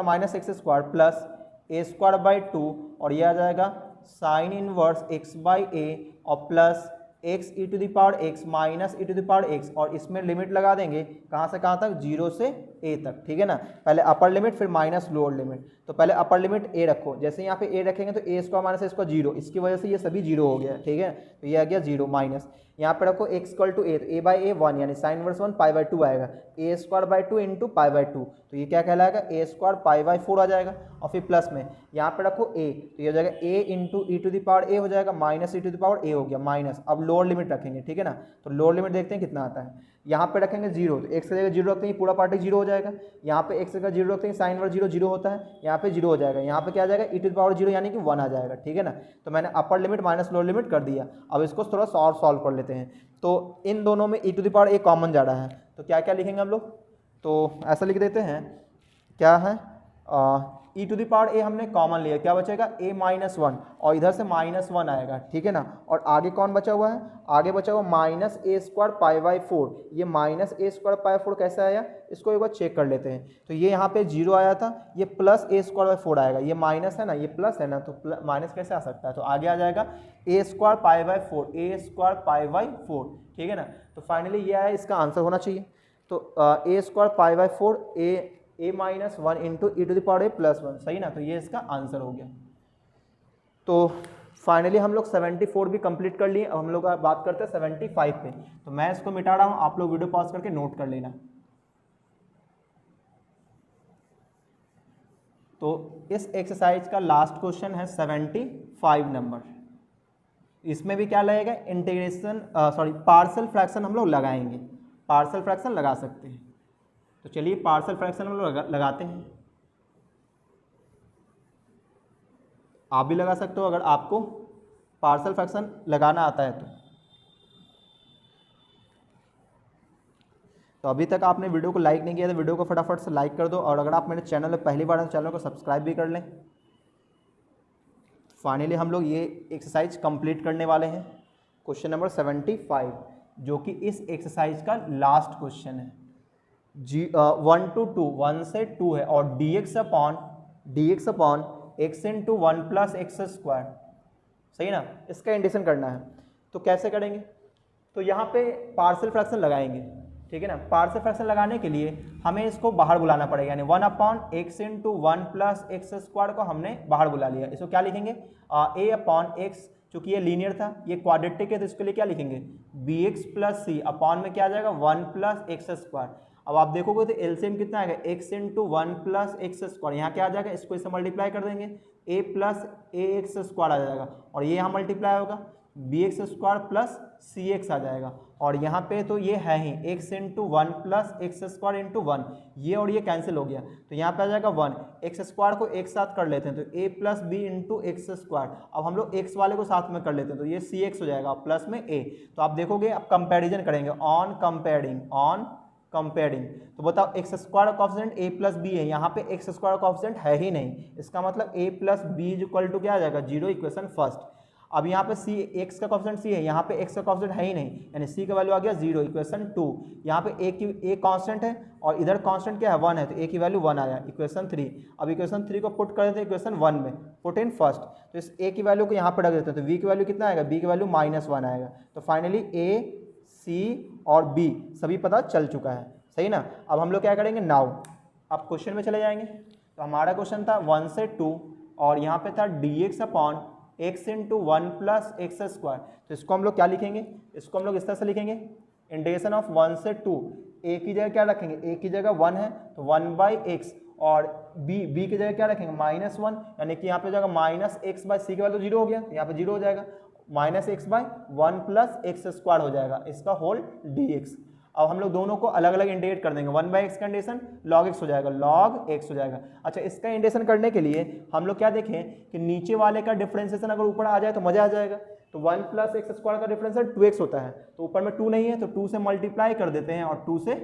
minus x square plus a square by 2 और ये आ जाएगा sine inverse x by a और plus x e to the power x minus e to the power x और इसमें limit लगा देंगे कहाँ से कहाँ तक, 0 से a तक, ठीक है ना। पहले अपर लिमिट फिर माइनस लोअर लिमिट, तो पहले अपर लिमिट a रखो, जैसे यहाँ पे a रखेंगे तो a square minus a square 0, इसकी वजह से ये सभी 0 हो गया, ठीक है। तो ये आ गया 0 माइनस, यहाँ पे रखो x इक्वल टू a, तो a बाई ए 1 यानी साइन इनवर्स 1 पाई बाई 2 आएगा, a square by 2 into pi by 2, तो ये क्या कहलाएगा a स्क्वायर पाई बाई 4 आ जाएगा। और फिर प्लस में यहाँ पे रखो a, तो ये हो जाएगा a into e to the power a हो जाएगा minus e to the power a हो गया माइनस। अब लोअर लिमिट रखेंगे, ठीक है ना, तो लोअर लिमिट देखते हैं कितना आता है। यहाँ पे रखेंगे 0, तो x की जगह 0 रखते हैं, पूरा पार्ट 0 हो जाएगा। यहाँ पे x की जगह 0 रखते हैं, साइन इनवर्स 0 0 होता है, यहाँ पे 0 हो जाएगा। यहाँ पे क्या आ जाएगा, ई टू द पावर 0 यानी कि 1 आ जाएगा, ठीक है ना। तो मैंने अपर लिमिट माइनस लोअर लिमिट कर दिया। अब इसको थोड़ा सा और सॉल्व कर लेते हैं। तो इन दोनों में E to the power a common जा रहा है, तो क्या क्या लिखेंगे हम लोग, तो ऐसा लिख देते हैं, क्या है ई टू द पावर a हमने कॉमन लिया, क्या बचेगा a माइनस 1 और इधर से माइनस 1 आएगा, ठीक है ना। और आगे कौन बचा हुआ है, आगे बचा हुआ minus a square pi by 4, ये माइनस a स्क्वायर पाई 4 कैसे आया, इसको एक बार चेक कर लेते हैं। तो ये यहाँ पे 0 आया था, ये प्लस a स्क्वायर बाई 4 आएगा, ये माइनस है ना, ये प्लस है ना, तो माइनस कैसे आ सकता है, तो आगे आ जाएगा a square pi by 4, a square pi by 4, ठीक है ना। तो फाइनली ये आया, इसका आंसर होना चाहिए। तो a square pi by 4 a minus 1 into e to the power a plus 1, सही ना, तो ये इसका आंसर हो गया। तो फाइनली हम लोग 74 भी कंप्लीट कर लिए। अब हम लोग बात करते हैं 75 पे। तो मैं इसको मिटा रहा हूँ, आप लोग वीडियो पॉज करके नोट कर लेना। तो इस एक्सरसाइज का लास्ट क्वेश्चन है 75 नंबर। इसमें भी क्या लगेगा, इंटीग्रेशन पार्शियल फ्रैक्शन हम लोग लगाएंगे, पार्शियल फ्रैक्शन लगा सकते हैं। तो चलिए पार्शियल फ्रैक्शन हम लोग लगाते हैं। आप भी लगा सकते हो अगर आपको पार्शियल फ्रैक्शन लगाना आता है तो अभी तक आपने वीडियो को लाइक नहीं किया तो वीडियो को फटाफट से लाइक कर दो, और अगर आप मेरे चैनल में पहली बार हैं तो चैनल को सब्सक्राइब भी कर लें। फाइनली हम लोग ये एक्सरसाइज कंप्लीट करने वाले हैं, क्वेश्चन नंबर 75, जो कि इस एक्सरसाइज का लास्ट क्वेश्चन है। 1 to 2, 1 से 2 है, और dx upon x into 1 plus x square, सही ना, इसका इंडिकेशन करना है। तो कैसे करेंगे, तो यहाँ पे पार्शियल फ्रैक्शन लगाएंगे, ठीक है ना। पार्शियल फ्रैक्शन लगाने के लिए हमें इसको बाहर बुलाना पड़ेगा, यानी 1 upon x into 1 plus x square को हमने बाहर बुला लिया। इसको क्या लिखेंगे, a अपॉन एक्स, चूंकि ये लीनियर था, ये क्वाड्रेटिक है, तो इसके लिए क्या लिखेंगे, bx प्लस सी अपॉन में क्या आ जाएगा 1 प्लस एक्स स्क्वायर। अब आप देखोगे तो एलसीएम कितना आएगा, x into 1 plus x square, यहाँ क्या आ जाएगा, इसको इससे मल्टीप्लाई कर देंगे, a plus A X square आ जाएगा, और ये यहाँ मल्टीप्लाई होगा bx स्क्वायर प्लस cx आ जाएगा। और यहाँ पे तो ये है ही x into 1 plus x square into 1, ये और ये कैंसिल हो गया, तो यहाँ पे आ जाएगा 1, एक्स स्क्वायर को एक साथ कर लेते हैं तो a plus b into x square. अब हम लोग x वाले को साथ में कर लेते हैं तो ये cx हो जाएगा प्लस में a। तो आप देखोगे, अब कंपेरिजन करेंगे, ऑन कंपेयरिंग, तो बताओ x square coefficient a plus b है, यहाँ पे एक्स स्क्वायर कॉफिशिएंट है ही नहीं, इसका मतलब a plus b is equal to क्या आ जाएगा 0, इक्वेशन फर्स्ट। अब यहाँ पे c, x का कॉफिशिएंट c है, यहाँ पे x का कॉफिशिएंट है ही नहीं, यानी c का वैल्यू आ गया 0, इक्वेशन 2। यहाँ पे a कांस्टेंट है और इधर कांस्टेंट क्या है 1 है, तो a की वैल्यू 1 आया, इक्वेशन 3। अब इक्वेशन 3 को पुट कर देते हैं इक्वेशन 1 में, पुट इन फर्स्ट, तो इस a की वैल्यू को यहाँ पे रख देते हैं, तो v की वैल्यू कितना आएगा, b की वैल्यू -1 आएगा। तो फाइनली a, c और b सभी पता चल चुका है, सही ना। अब हम लोग क्या करेंगे, नाउ अब क्वेश्चन में चले जाएंगे। तो हमारा क्वेश्चन था 1 से 2, और यहाँ पे था dx upon x into 1 plus x square. तो इसको हम लोग क्या लिखेंगे, इसको हम लोग इस तरह से लिखेंगे, इंटीग्रेशन ऑफ 1 से 2, a की जगह क्या रखेंगे, a की जगह 1 है तो 1 बाई एक्स, और b की जगह क्या रखेंगे -1, यानी कि यहाँ पे जाएगा माइनस एक्स बाई सी के वैल्यू 0 हो गया, तो यहाँ पे 0 हो जाएगा, minus x by 1 plus x square हो जाएगा, इसका होल dx। अब हम लोग दोनों को अलग अलग इंटीग्रेट कर देंगे, 1 बाई एक्स का इंटीग्रेशन लॉग एक्स हो जाएगा, लॉग एक्स हो जाएगा। अच्छा, इसका इंटीग्रेशन करने के लिए हम लोग क्या देखें कि नीचे वाले का डिफरेंशिएशन अगर ऊपर आ जाए तो मजा आ जाएगा। तो 1 प्लस एक्स स्क्वायर का डिफरेंशियल 2x होता है, तो ऊपर में 2 नहीं है तो 2 से मल्टीप्लाई कर देते हैं और 2 से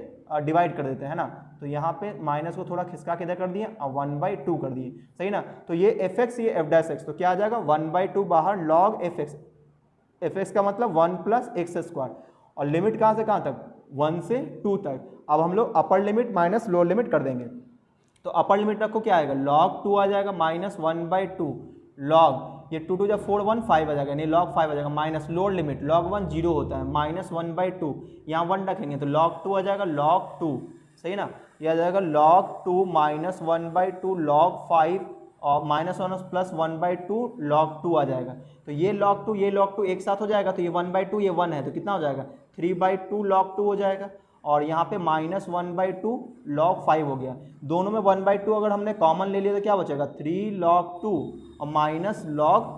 डिवाइड कर देते हैं ना। तो यहाँ पे माइनस को थोड़ा खिसका के इधर कर दिए और 1/2 कर दिए, सही ना। तो ये fx, ये f', तो क्या आ जाएगा 1/2 बाहर लॉग fx, fx का मतलब 1 प्लस एक्स स्क्वायर, और लिमिट कहाँ से कहाँ तक, 1 से 2 तक। अब हम लोग अपर लिमिट माइनस लोअर लिमिट कर देंगे। तो अपर लिमिट रखो, क्या आएगा, log 2 आ जाएगा माइनस 1/2 log, ये 2 2 जब 4 1 5 आ जाएगा, नहीं log 5 आ जाएगा, माइनस लोअर लिमिट log 1 0 होता है, माइनस 1/2, यहाँ 1 रखेंगे तो log 2 आ जाएगा, log 2, सही ना, ये आ जाएगा log 2 माइनस 1/2 log 5 और माइनस 1 प्लस 1/2 log 2 आ जाएगा। तो ये log 2 ये log 2 एक साथ हो जाएगा, तो ये 1/2 ये 1 है, तो कितना हो जाएगा 3/2 log 2 हो जाएगा। और यहाँ पे माइनस 1/2 log 5 हो गया, दोनों में 1/2 अगर हमने कॉमन ले लिया तो क्या बचेगा 3 log 2 और माइनस log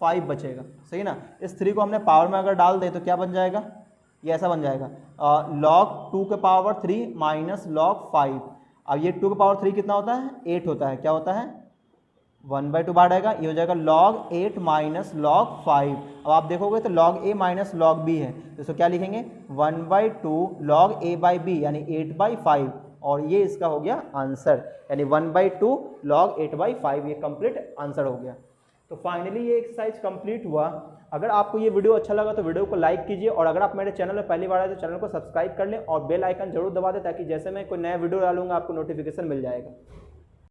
5 बचेगा, सही ना। इस 3 को हमने पावर में अगर डाल दे तो क्या बन जाएगा, ये ऐसा बन जाएगा log 2 के पावर 3 माइनस log 5। अब ये 2 के पावर 3 कितना होता है 8 होता है, क्या होता है 1/2 बाहर आएगा, ये हो जाएगा log 8 माइनस log 5। अब आप देखोगे तो log a minus log b है, तो इसको क्या लिखेंगे 1/2 log a बाई b यानी 8/5, और ये इसका हो गया आंसर, यानी 1/2 log 8/5 ये कंप्लीट आंसर हो गया। तो फाइनली ये एक्सरसाइज कंप्लीट हुआ। अगर आपको ये वीडियो अच्छा लगा तो वीडियो को लाइक कीजिए, और अगर आप मेरे चैनल में पहली बार आए तो चैनल को सब्सक्राइब कर लें और बेल आइकन जरूर दबा दें, ताकि जैसे मैं कोई नया वीडियो डालूंगा आपको नोटिफिकेशन मिल जाएगा।